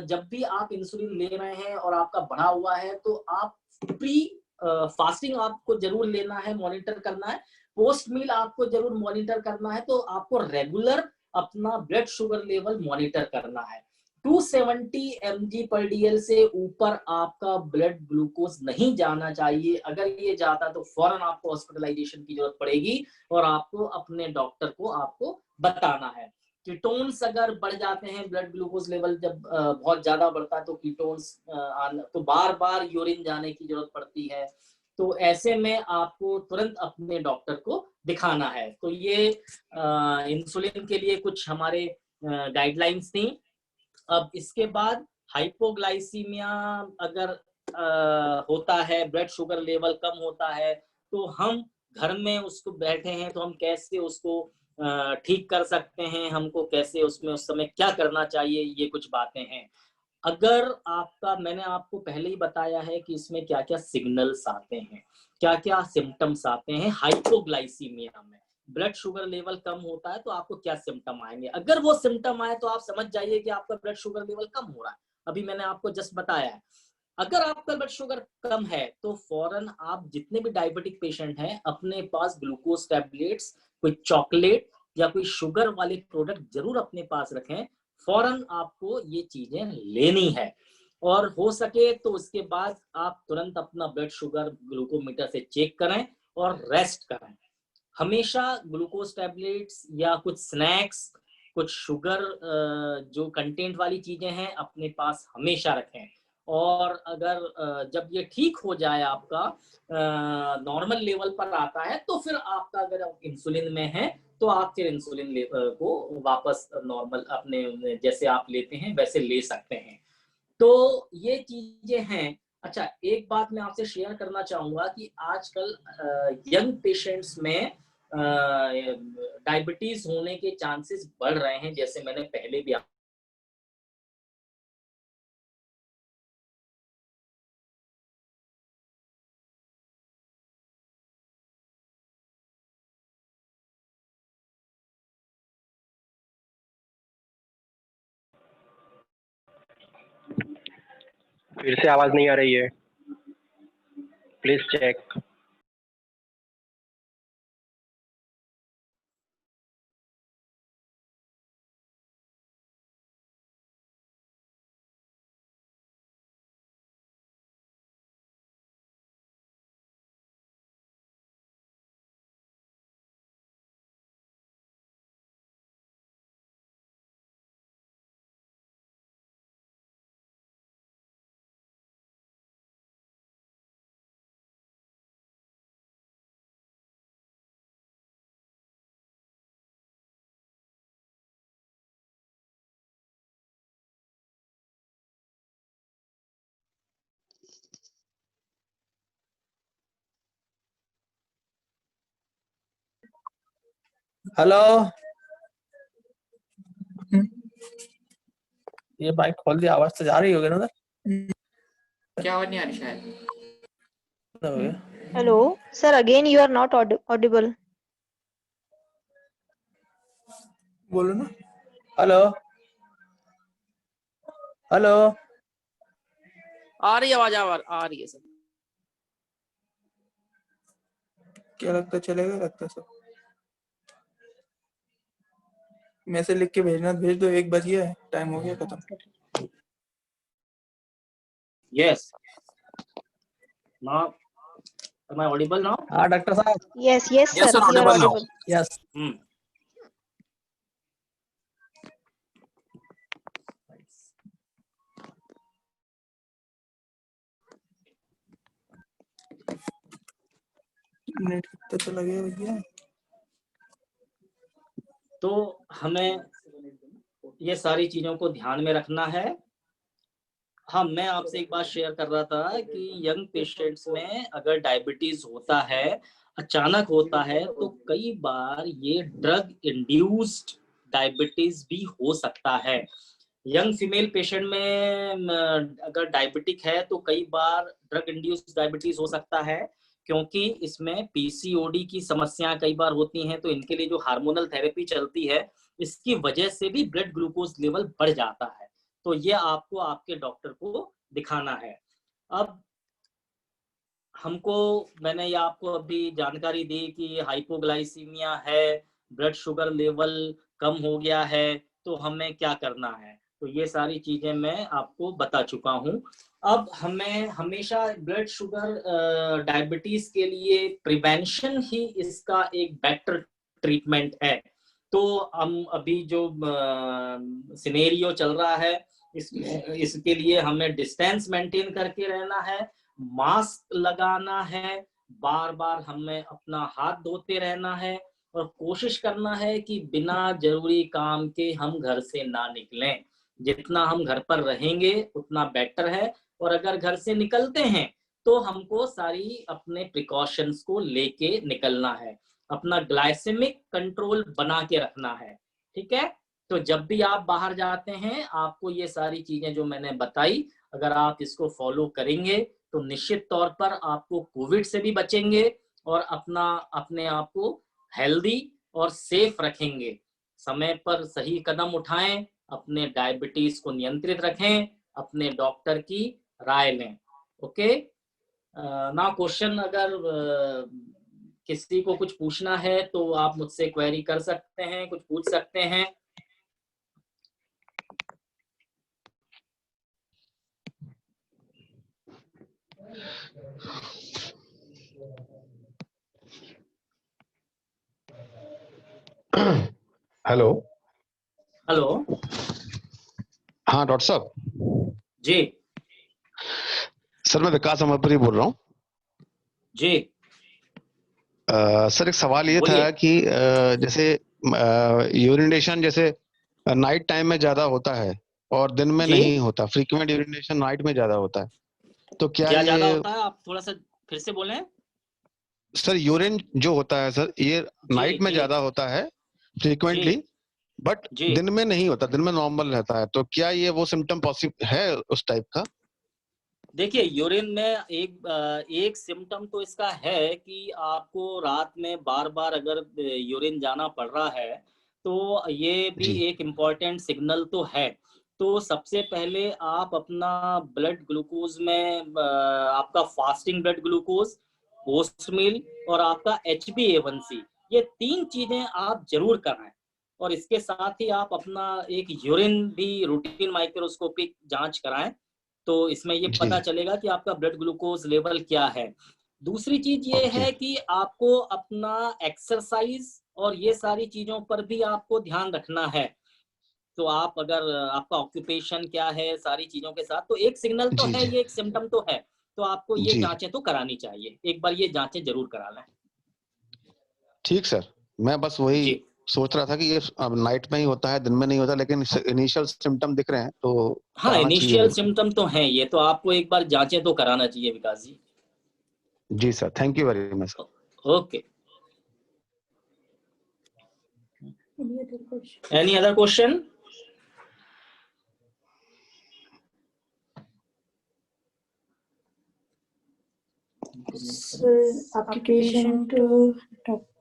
जब भी आप इंसुलिन ले रहे हैं और आपका बढ़ा हुआ है तो आप प्री फास्टिंग आपको जरूर लेना है, मॉनिटर करना है। पोस्ट मील आपको जरूर मॉनिटर करना है। तो आपको रेगुलर अपना ब्लड शुगर लेवल मॉनिटर करना है। 270 mg/dl से ऊपर आपका ब्लड ग्लूकोज नहीं जाना चाहिए। अगर ये जाता तो फौरन आपको हॉस्पिटलाइजेशन की जरूरत पड़ेगी और आपको अपने डॉक्टर को आपको बताना है। कीटोन्स अगर बढ़ जाते हैं, ब्लड ग्लूकोज लेवल जब बहुत ज्यादा बढ़ता है तो कीटोन्स तो बार बार यूरिन जाने की जरूरत पड़ती है। तो ऐसे में आपको तुरंत अपने डॉक्टर को दिखाना है। तो ये इंसुलिन के लिए कुछ हमारे गाइडलाइंस थी। अब इसके बाद हाइपोग्लाइसीमिया अगर होता है, ब्लड शुगर लेवल कम होता है, तो हम घर में उसको बैठे हैं तो हम कैसे उसको ठीक कर सकते हैं, हमको कैसे उसमें उस समय क्या करना चाहिए, ये कुछ बातें हैं। अगर आपका, मैंने आपको पहले ही बताया है कि इसमें क्या क्या सिग्नल्स आते हैं, क्या क्या सिम्टम्स आते हैं हाइपोग्लाइसीमिया में। ब्लड शुगर लेवल कम होता है तो आपको क्या सिम्टम आएंगे। अगर वो सिम्टम आए तो आप समझ जाइए कि आपका ब्लड शुगर लेवल कम हो रहा है। अभी मैंने आपको जस्ट बताया है। अगर आपका ब्लड शुगर कम है तो फौरन आप जितने भी डायबिटिक पेशेंट हैं अपने पास ग्लूकोज टैबलेट्स, कोई चॉकलेट या कोई शुगर वाले प्रोडक्ट जरूर अपने पास रखें। फौरन आपको ये चीजें लेनी है और हो सके तो उसके बाद आप तुरंत अपना ब्लड शुगर ग्लूकोमीटर से चेक करें और रेस्ट करें। हमेशा ग्लूकोज टैबलेट्स या कुछ स्नैक्स, कुछ शुगर जो कंटेंट वाली चीजें हैं अपने पास हमेशा रखें। और अगर जब ये ठीक हो जाए, आपका नॉर्मल लेवल पर आता है, तो फिर आपका अगर इंसुलिन में है तो आप फिर इंसुलिन को वापस नॉर्मल अपने जैसे आप लेते हैं वैसे ले सकते हैं। तो ये चीजें हैं। अच्छा, एक बात मैं आपसे शेयर करना चाहूंगा कि आजकल यंग पेशेंट्स में डायबिटीज होने के चांसेस बढ़ रहे हैं, जैसे मैंने पहले भी फिर से आवाज नहीं आ रही है, प्लीज चेक। हेलो। ये बाइक खोल दिया, आवाज तो जा रही होगी ना उधर? क्या आवाज नहीं आ रही शायद। हो गया। Hello, sir. Again, you are not audible. बोलो ना। Hello hello. आ रही आवाज, आ रही है सर। क्या लगता चलेगा? लगता सब मैसेज लिख के भेजना, भेज दो। 1 बज गया है, टाइम हो गया खत्म। Yes now am I audible now? हाँ डॉक्टर साहब। Yes, yes, Yes, sir. sir, You are audible now. audible. Yes. Net कितना चला गया भैया? तो हमें ये सारी चीजों को ध्यान में रखना है। हाँ, मैं आपसे एक बात शेयर कर रहा था कि यंग पेशेंट्स में अगर डायबिटीज होता है, अचानक होता है, तो कई बार ये ड्रग इंड्यूस्ड डायबिटीज भी हो सकता है। यंग फीमेल पेशेंट में अगर डायबिटिक है तो कई बार ड्रग इंड्यूस्ड डायबिटीज हो सकता है, क्योंकि इसमें पीसीओडी की समस्याएं कई बार होती हैं, तो इनके लिए जो हार्मोनल थेरेपी चलती है, इसकी वजह से भी ब्लड ग्लूकोज लेवल बढ़ जाता है। तो ये आपको आपके डॉक्टर को दिखाना है। अब मैंने ये आपको अभी जानकारी दी कि हाइपोग्लाइसीमिया है, ब्लड शुगर लेवल कम हो गया है, तो हमें क्या करना है, तो ये सारी चीजें मैं आपको बता चुका हूँ। अब हमें हमेशा ब्लड शुगर डायबिटीज के लिए प्रिवेंशन ही इसका एक बेटर ट्रीटमेंट है। तो हम अभी जो सिनेरियो चल रहा है, इसके लिए हमें डिस्टेंस मेंटेन करके रहना है, मास्क लगाना है, बार बार हमें अपना हाथ धोते रहना है, और कोशिश करना है कि बिना जरूरी काम के हम घर से ना निकलें। जितना हम घर पर रहेंगे उतना बेटर है, और अगर घर से निकलते हैं तो हमको सारी अपने प्रिकॉशंस को लेके निकलना है, अपना ग्लाइसेमिक कंट्रोल बना के रखना है। ठीक है, तो जब भी आप बाहर जाते हैं, आपको ये सारी चीजें जो मैंने बताई, अगर आप इसको फॉलो करेंगे तो निश्चित तौर पर आपको कोविड से भी बचेंगे और अपने आप को हेल्दी और सेफ रखेंगे। समय पर सही कदम उठाएं, अपने डायबिटीज को नियंत्रित रखें, अपने डॉक्टर की राय लें। ओके, ना क्वेश्चन, अगर किसी को कुछ पूछना है तो आप मुझसे क्वेरी कर सकते हैं, कुछ पूछ सकते हैं। हेलो। हेलो। हाँ डॉक्टर साहब जी। सर, मैं विकास अमरपुरी बोल रहा हूँ। जी। सर, एक सवाल ये बोलिए। था कि जैसे यूरिनेशन जैसे नाइट टाइम में ज्यादा होता है और दिन में जी? नहीं होता, फ्रीक्वेंट यूरिनेशन नाइट में ज्यादा होता है, तो क्या ज्यादा ये होता है? आप थोड़ा सा फिर से बोलें। सर, यूरिन जो होता है सर, ये जी नाइट में जी ज्यादा होता है जी फ्रीक्वेंटली, बट जी। दिन में नहीं होता, दिन में नॉर्मल रहता है, तो क्या ये वो सिम्टम पॉसिबल है उस टाइप का? देखिए, यूरिन में एक सिम्टम तो इसका है कि आपको रात में बार बार अगर यूरिन जाना पड़ रहा है, तो ये भी जी एक इम्पॉर्टेंट सिग्नल तो है। तो सबसे पहले आप अपना ब्लड ग्लूकोज में आपका फास्टिंग ब्लड ग्लूकोज, पोस्ट मील और आपका HbA1c, ये 3 चीजें आप जरूर कराएं। और इसके साथ ही आप अपना एक यूरिन भी रूटीन माइक्रोस्कोपिक जांच कराएं, तो इसमें ये जी। पता चलेगा कि आपका ब्लड ग्लूकोज लेवल क्या है। दूसरी चीज ये ओके। है कि आपको अपना एक्सरसाइज और ये सारी चीजों पर भी आपको ध्यान रखना है। तो आप अगर आपका ऑक्यूपेशन क्या है, सारी चीजों के साथ, तो एक सिग्नल तो जी है, जी ये एक सिम्टम तो है, तो आपको ये जी। जांचें तो करानी चाहिए। एक बार ये जांचें जरूर करा लें। ठीक सर, मैं बस वही जी। सोच रहा था कि ये अब नाइट में ही होता है, दिन में नहीं होता, लेकिन इनिशियल सिम्टम दिख रहे हैं तो हाँ, कराना चाहिए इनिशियल बिल्कुल। सिम्टम तो हैं ये, तो आपको एक बार जांचें तो कराना चाहिए विकास जी। जी sir, thank you very much. Okay. Any other question? आपकी पेशेंट डॉक्टर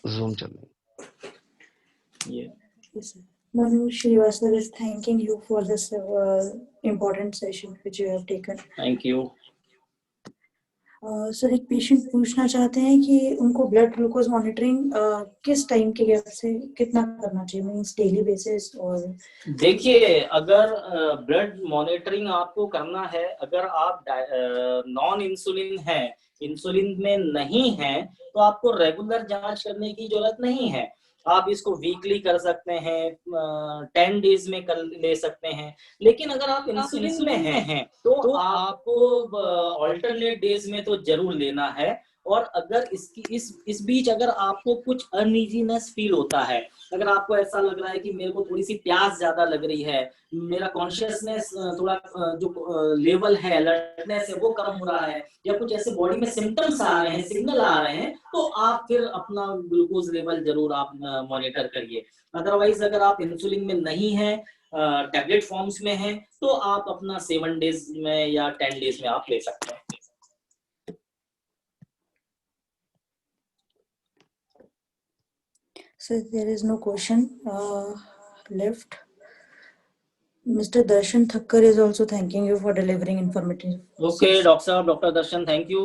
जूम चल रही है। Manu Srivastava is thanking you for this important session which you have taken. Thank you. Sir, एक पेशेंट पूछना चाहते हैं कि उनको ब्लड ग्लूकोज मॉनिटरिंग किस टाइम के गैप से कितना करना चाहिए, मींस डेली बेसिस? और देखिए, अगर ब्लड मॉनिटरिंग आपको करना है, अगर आप नॉन इंसुलिन है, इंसुलिन में नहीं है, तो आपको रेगुलर जांच करने की जरूरत नहीं है। आप इसको वीकली कर सकते हैं, 10 डेज में कर ले सकते हैं। लेकिन अगर आप इंसुलिन में हैं तो आपको ऑल्टरनेट डेज में तो जरूर लेना है। और अगर इस बीच अगर आपको कुछ अनइजीनेस फील होता है, अगर आपको ऐसा लग रहा है कि मेरे को थोड़ी सी प्यास ज्यादा लग रही है, मेरा कॉन्शियसनेस थोड़ा जो लेवल है, अलर्टनेस है वो कम हो रहा है, या कुछ ऐसे बॉडी में सिम्टम्स आ रहे हैं, सिग्नल आ रहे हैं, तो आप फिर अपना ग्लूकोज लेवल जरूर आप मॉनिटर करिए। अदरवाइज अगर आप इंसुलिन में नहीं है, टैबलेट फॉर्म्स में है, तो आप अपना 7 डेज में या 10 डेज में आप ले सकते हैं। So there is no question left. Mr. Darshan Thakkar is also thanking you for delivering informative. Okay, Dr. Darshan, thank you.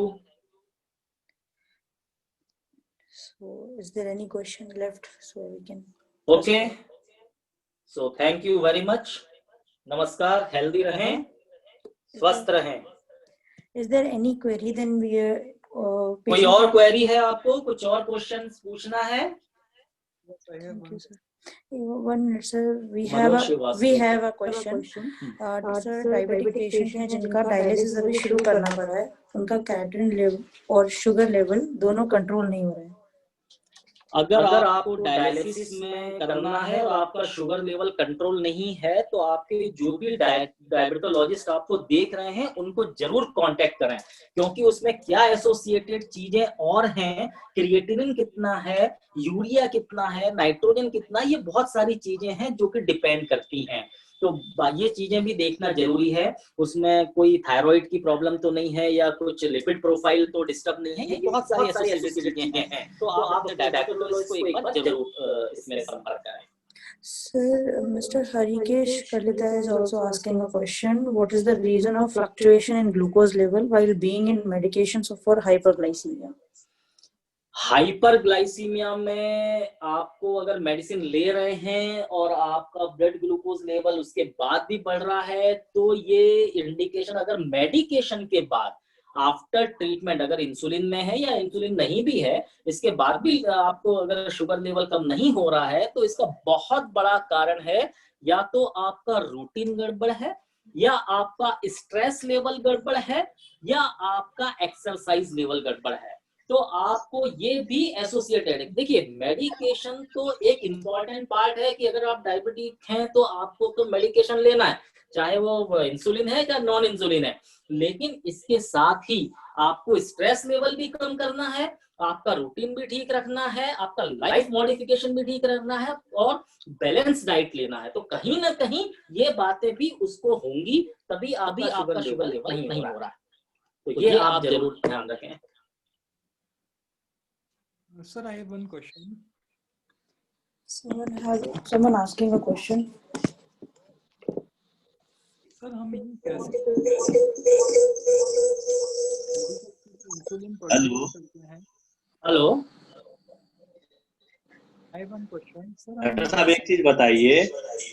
So is there any question left? So we can. Okay. So thank you very much. नमस्कार, healthy रहें, स्वस्थ रहें। Is there any query? Then we are. कोई और query है आपको? कुछ और क्वेश्चंस पूछना है? Thank you, sir. 1 minute, sir. We have a question. Sir, diabetic patient हैं जिनका डायलिसिस अभी शुरू करना पड़ा है, उनका क्रिएटिनिन लेवल और शुगर लेवल दोनों कंट्रोल नहीं हो रहे हैं। अगर आपको डायलिसिस में करना है और आपका शुगर लेवल कंट्रोल नहीं है, तो आपके जो भी डायबिटोलॉजिस्ट आपको देख रहे हैं उनको जरूर कांटेक्ट करें, क्योंकि उसमें क्या एसोसिएटेड चीजें और हैं, क्रिएटिनिन कितना है, यूरिया कितना है, नाइट्रोजन कितना, ये बहुत सारी चीजें हैं जो कि डिपेंड करती हैं। तो ये चीजें भी देखना जरूरी है। उसमें कोई थायराइड की प्रॉब्लम तो नहीं है, या कुछ लिपिड प्रोफाइल तो डिस्टर्ब नहीं है, ये बहुत सारी एसोसिएटेड चीजें हैं। तो आप डायबिटोलॉजिस्ट को एक बार जरूर इसमें संपर्क करें। Sir, Mr. Harikesh Kalita is also asking a question. What is the reason of fluctuation in glucose level while being in medications for hyperglycemia? Hyperglycaemia में आपको अगर मेडिसिन ले रहे हैं और आपका ब्लड ग्लूकोज लेवल उसके बाद भी बढ़ रहा है, तो ये इंडिकेशन अगर मेडिकेशन के बाद आफ्टर ट्रीटमेंट अगर इंसुलिन में है या इंसुलिन नहीं भी है, इसके बाद भी आपको अगर शुगर लेवल कम नहीं हो रहा है, तो इसका बहुत बड़ा कारण है या तो आपका रूटीन गड़बड़ है, या आपका स्ट्रेस लेवल गड़बड़ है, या आपका एक्सरसाइज लेवल गड़बड़ है। तो आपको ये भी एसोसिएटेड है। देखिए, मेडिकेशन तो एक इम्पॉर्टेंट पार्ट है कि अगर आप डायबिटिक हैं तो आपको तो मेडिकेशन लेना है, चाहे वो इंसुलिन है या नॉन इंसुलिन है, लेकिन इसके साथ ही आपको स्ट्रेस लेवल भी कम करना है, आपका रूटीन भी ठीक रखना है, आपका लाइफ मॉडिफिकेशन भी ठीक रखना है, और बैलेंस डाइट लेना है। तो कहीं ना कहीं ये बातें भी उसको होंगी, तभी आपका शुगर लेवल नहीं हो रहा है। तो ये आप जरूर ध्यान रखें। Sir, I have one question. Someone asking a question. Sir, हम ये कैसे इंसुलिन परचेज करते हैं? Hello, I have one question. Sir, doctor साहब एक चीज बताइए,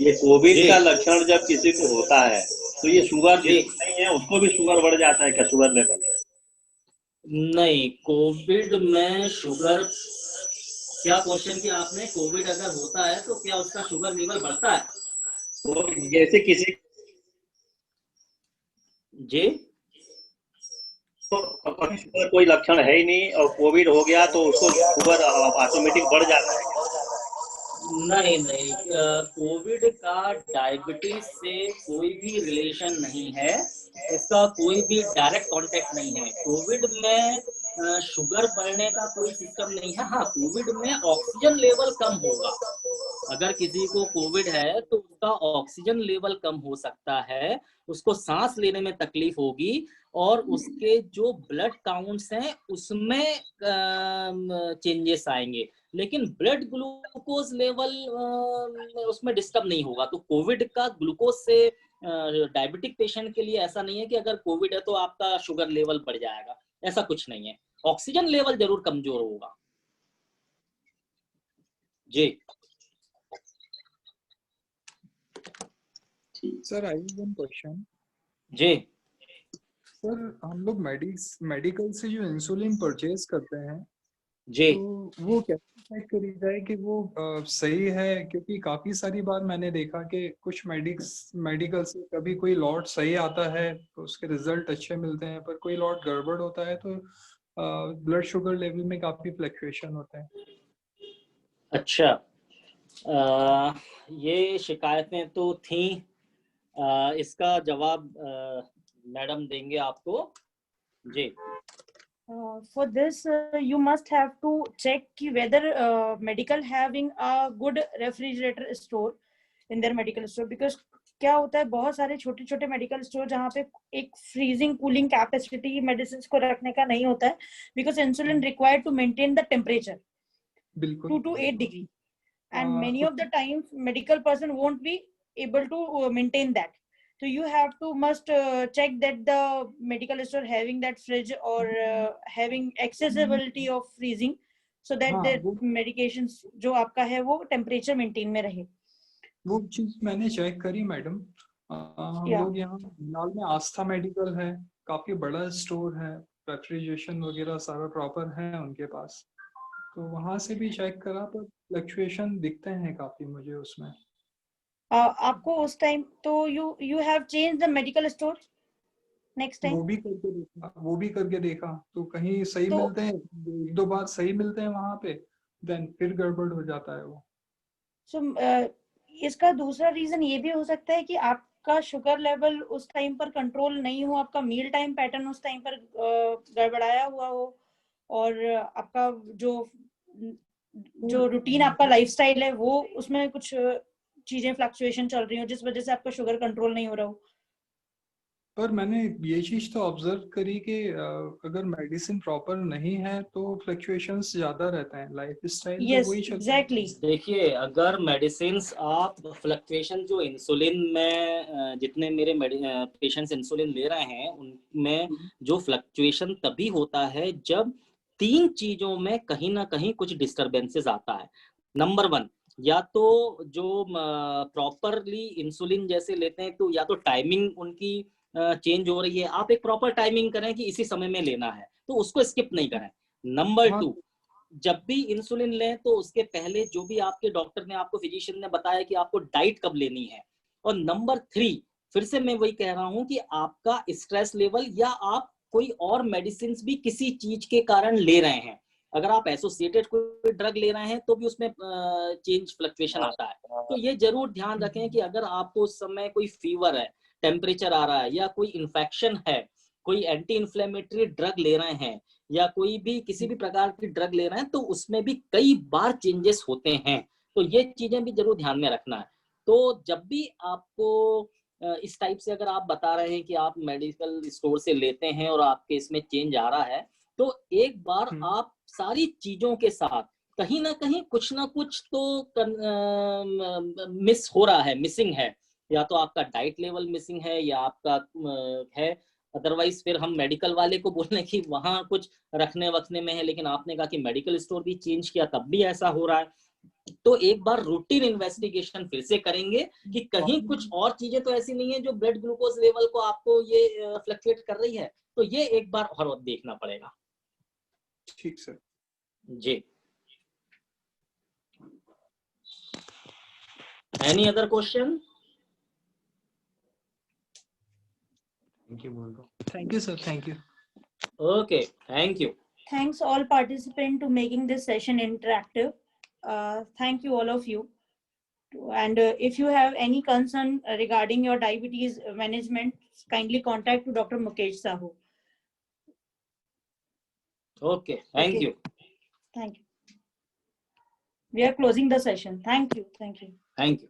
ये कोविड का लक्षण जब किसी को होता है तो ये शुगर नहीं है, उसको भी शुगर बढ़ जाता है क्या, शुगर लेवल? नहीं, कोविड में शुगर, क्या क्वेश्चन किया आपने? कोविड अगर होता है तो क्या उसका शुगर लेवल बढ़ता है? तो जैसे किसी जी, तो शुगर कोई लक्षण है ही नहीं और कोविड हो गया तो उसको शुगर ऑटोमेटिक बढ़ जाता है? नहीं, कोविड का डायबिटीज से कोई भी रिलेशन नहीं है, इसका कोई भी डायरेक्ट कांटेक्ट नहीं है। कोविड में शुगर बढ़ने का कोई सिस्टम नहीं है। हाँ, कोविड में ऑक्सीजन लेवल कम होगा। अगर किसी को कोविड है तो उसका ऑक्सीजन लेवल कम हो सकता है, उसको सांस लेने में तकलीफ होगी, और उसके जो ब्लड काउंट्स हैं उसमें चेंजेस आएंगे, लेकिन ब्लड ग्लूकोज लेवल उसमें डिस्टर्ब नहीं होगा। तो कोविड का ग्लूकोज से डायबिटिक पेशेंट के लिए ऐसा नहीं है कि अगर कोविड है तो आपका शुगर लेवल बढ़ जाएगा, ऐसा कुछ नहीं है। ऑक्सीजन लेवल जरूर कमजोर होगा। जी sir, I have one question. जी सर, हम लोग मेडिकल से जो इंसुलिन परचेज करते हैं जी, तो वो कैसे चेक करी जाए कि वो सही है? क्योंकि काफी सारी बार मैंने देखा कि कुछ मेडिकल से कभी कोई लॉट सही आता है तो उसके रिजल्ट अच्छे मिलते हैं, पर कोई लॉट गड़बड़ होता है तो ब्लड शुगर लेवल में काफी फ्लक्चुएशन होते हैं। अच्छा, ये शिकायतें तो थी, इसका जवाब मैडम देंगे आपको जी। For this, you must have to check कि whether medical having a good refrigerator store in their medical store, because क्या होता है बहुत सारे छोटे छोटे मेडिकल स्टोर जहाँ पे एक फ्रीजिंग कूलिंग कैपेसिटी मेडिसिन को रखने का नहीं होता है, because insulin required to maintain the temperature 2 to 8 degree, and many of the times medical person won't be able to maintain that. So you have to must check that the medical store having that fridge or having accessibility of freezing, so that the medications जो आपका है वो temperature maintain में रहे। वो चीज मैंने check करी मैडम। हम लोग यहाँ नाल में आस्था मेडिकल है, काफी बड़ा स्टोर है, रेफ्रिजरेशन वगैरह सारा प्रॉपर है उनके पास, तो वहां से भी चेक करा पर फ्लक्चुएशन दिखते हैं काफी मुझे उसमें। आपको उस टाइम तो you have changed the medical store next time? वो भी करके देखा तो कहीं सही तो, मिलते हैं, 1-2 बार सही मिलते हैं वहां पे, देन फिर गड़बड़ हो जाता है वो। इसका दूसरा रीजन ये भी हो सकता है कि आपका शुगर लेवल उस टाइम पर कंट्रोल नहीं हो, आपका मील टाइम पैटर्न उस टाइम पर गड़बड़ाया हुआ हो, और आपका जो रूटीन आपका लाइफस्टाइल है वो उसमें कुछ चीजें फ्लक्चुएशन चल रही हो जिस वजह से आपका शुगर कंट्रोल नहीं हो रहा हो। पर मैंने ये चीज तो ऑब्जर्व करी कि अगर मेडिसिन प्रॉपर नहीं है तो फ्लक्चुएशंस ज्यादा रहते हैं, लाइफस्टाइल तो वही चलता है। एग्जैक्टली। देखिए, अगर मेडिसिन्स आप फ्लक्चुएशन जो इंसुलिन में जितने मेरे पेशेंट्स इंसुलिन ले रहे हैं उनमें जो फ्लक्चुएशन तभी होता है जब 3 चीजों में कहीं ना कहीं कुछ डिस्टरबेंसेस आता है। नंबर 1, या तो जो प्रॉपरली इंसुलिन जैसे लेते हैं तो या तो टाइमिंग उनकी चेंज हो रही है, आप एक प्रॉपर टाइमिंग करें कि इसी समय में लेना है तो उसको स्किप नहीं करें। नंबर 2, जब भी इंसुलिन लें तो उसके पहले जो भी आपके डॉक्टर ने आपको फिजिशियन ने बताया कि आपको डाइट कब लेनी है। और नंबर 3, फिर से मैं वही कह रहा हूं कि आपका स्ट्रेस लेवल या आप कोई और मेडिसिन भी किसी चीज के कारण ले रहे हैं, अगर आप एसोसिएटेड कोई ड्रग ले रहे हैं तो भी उसमें चेंज फ्लक्चुएशन आता है। तो ये जरूर ध्यान रखें कि अगर आपको उस समय कोई फीवर है, टेम्परेचर आ रहा है, या कोई इन्फेक्शन है, कोई एंटी इन्फ्लेमेटरी ड्रग ले रहे हैं, या कोई भी किसी भी प्रकार की ड्रग ले रहे हैं तो उसमें भी कई बार चेंजेस होते हैं, तो ये चीजें भी जरूर ध्यान में रखना है। तो जब भी आपको इस टाइप से अगर आप बता रहे हैं कि आप मेडिकल स्टोर से लेते हैं और आपके इसमें चेंज आ रहा है, तो एक बार आप सारी चीजों के साथ कहीं ना कहीं कुछ ना कुछ तो मिस हो रहा है, मिसिंग है, या तो आपका डाइट लेवल मिसिंग है या आपका है, अदरवाइज फिर हम मेडिकल वाले को बोलने की वहां कुछ रखने वखने में है, लेकिन आपने कहा कि मेडिकल स्टोर भी चेंज किया तब भी ऐसा हो रहा है। तो एक बार रूटीन इन्वेस्टिगेशन फिर से करेंगे कि कहीं कुछ और चीजें तो ऐसी नहीं है जो ब्लड ग्लूकोज लेवल को आपको ये फ्लक्चुएट कर रही है, तो ये एक बार और देखना पड़ेगा। ठीक sir ji. Any other question? Thank you sir, thank you. Okay, thank you. Thanks all participants to making this session interactive. Thank you all of you. And if you have any concern regarding your diabetes management, kindly contact to Dr. Mukesh Sahu. Okay, thank you. Thank you. We are closing the session. Thank you. Thank you. Thank you.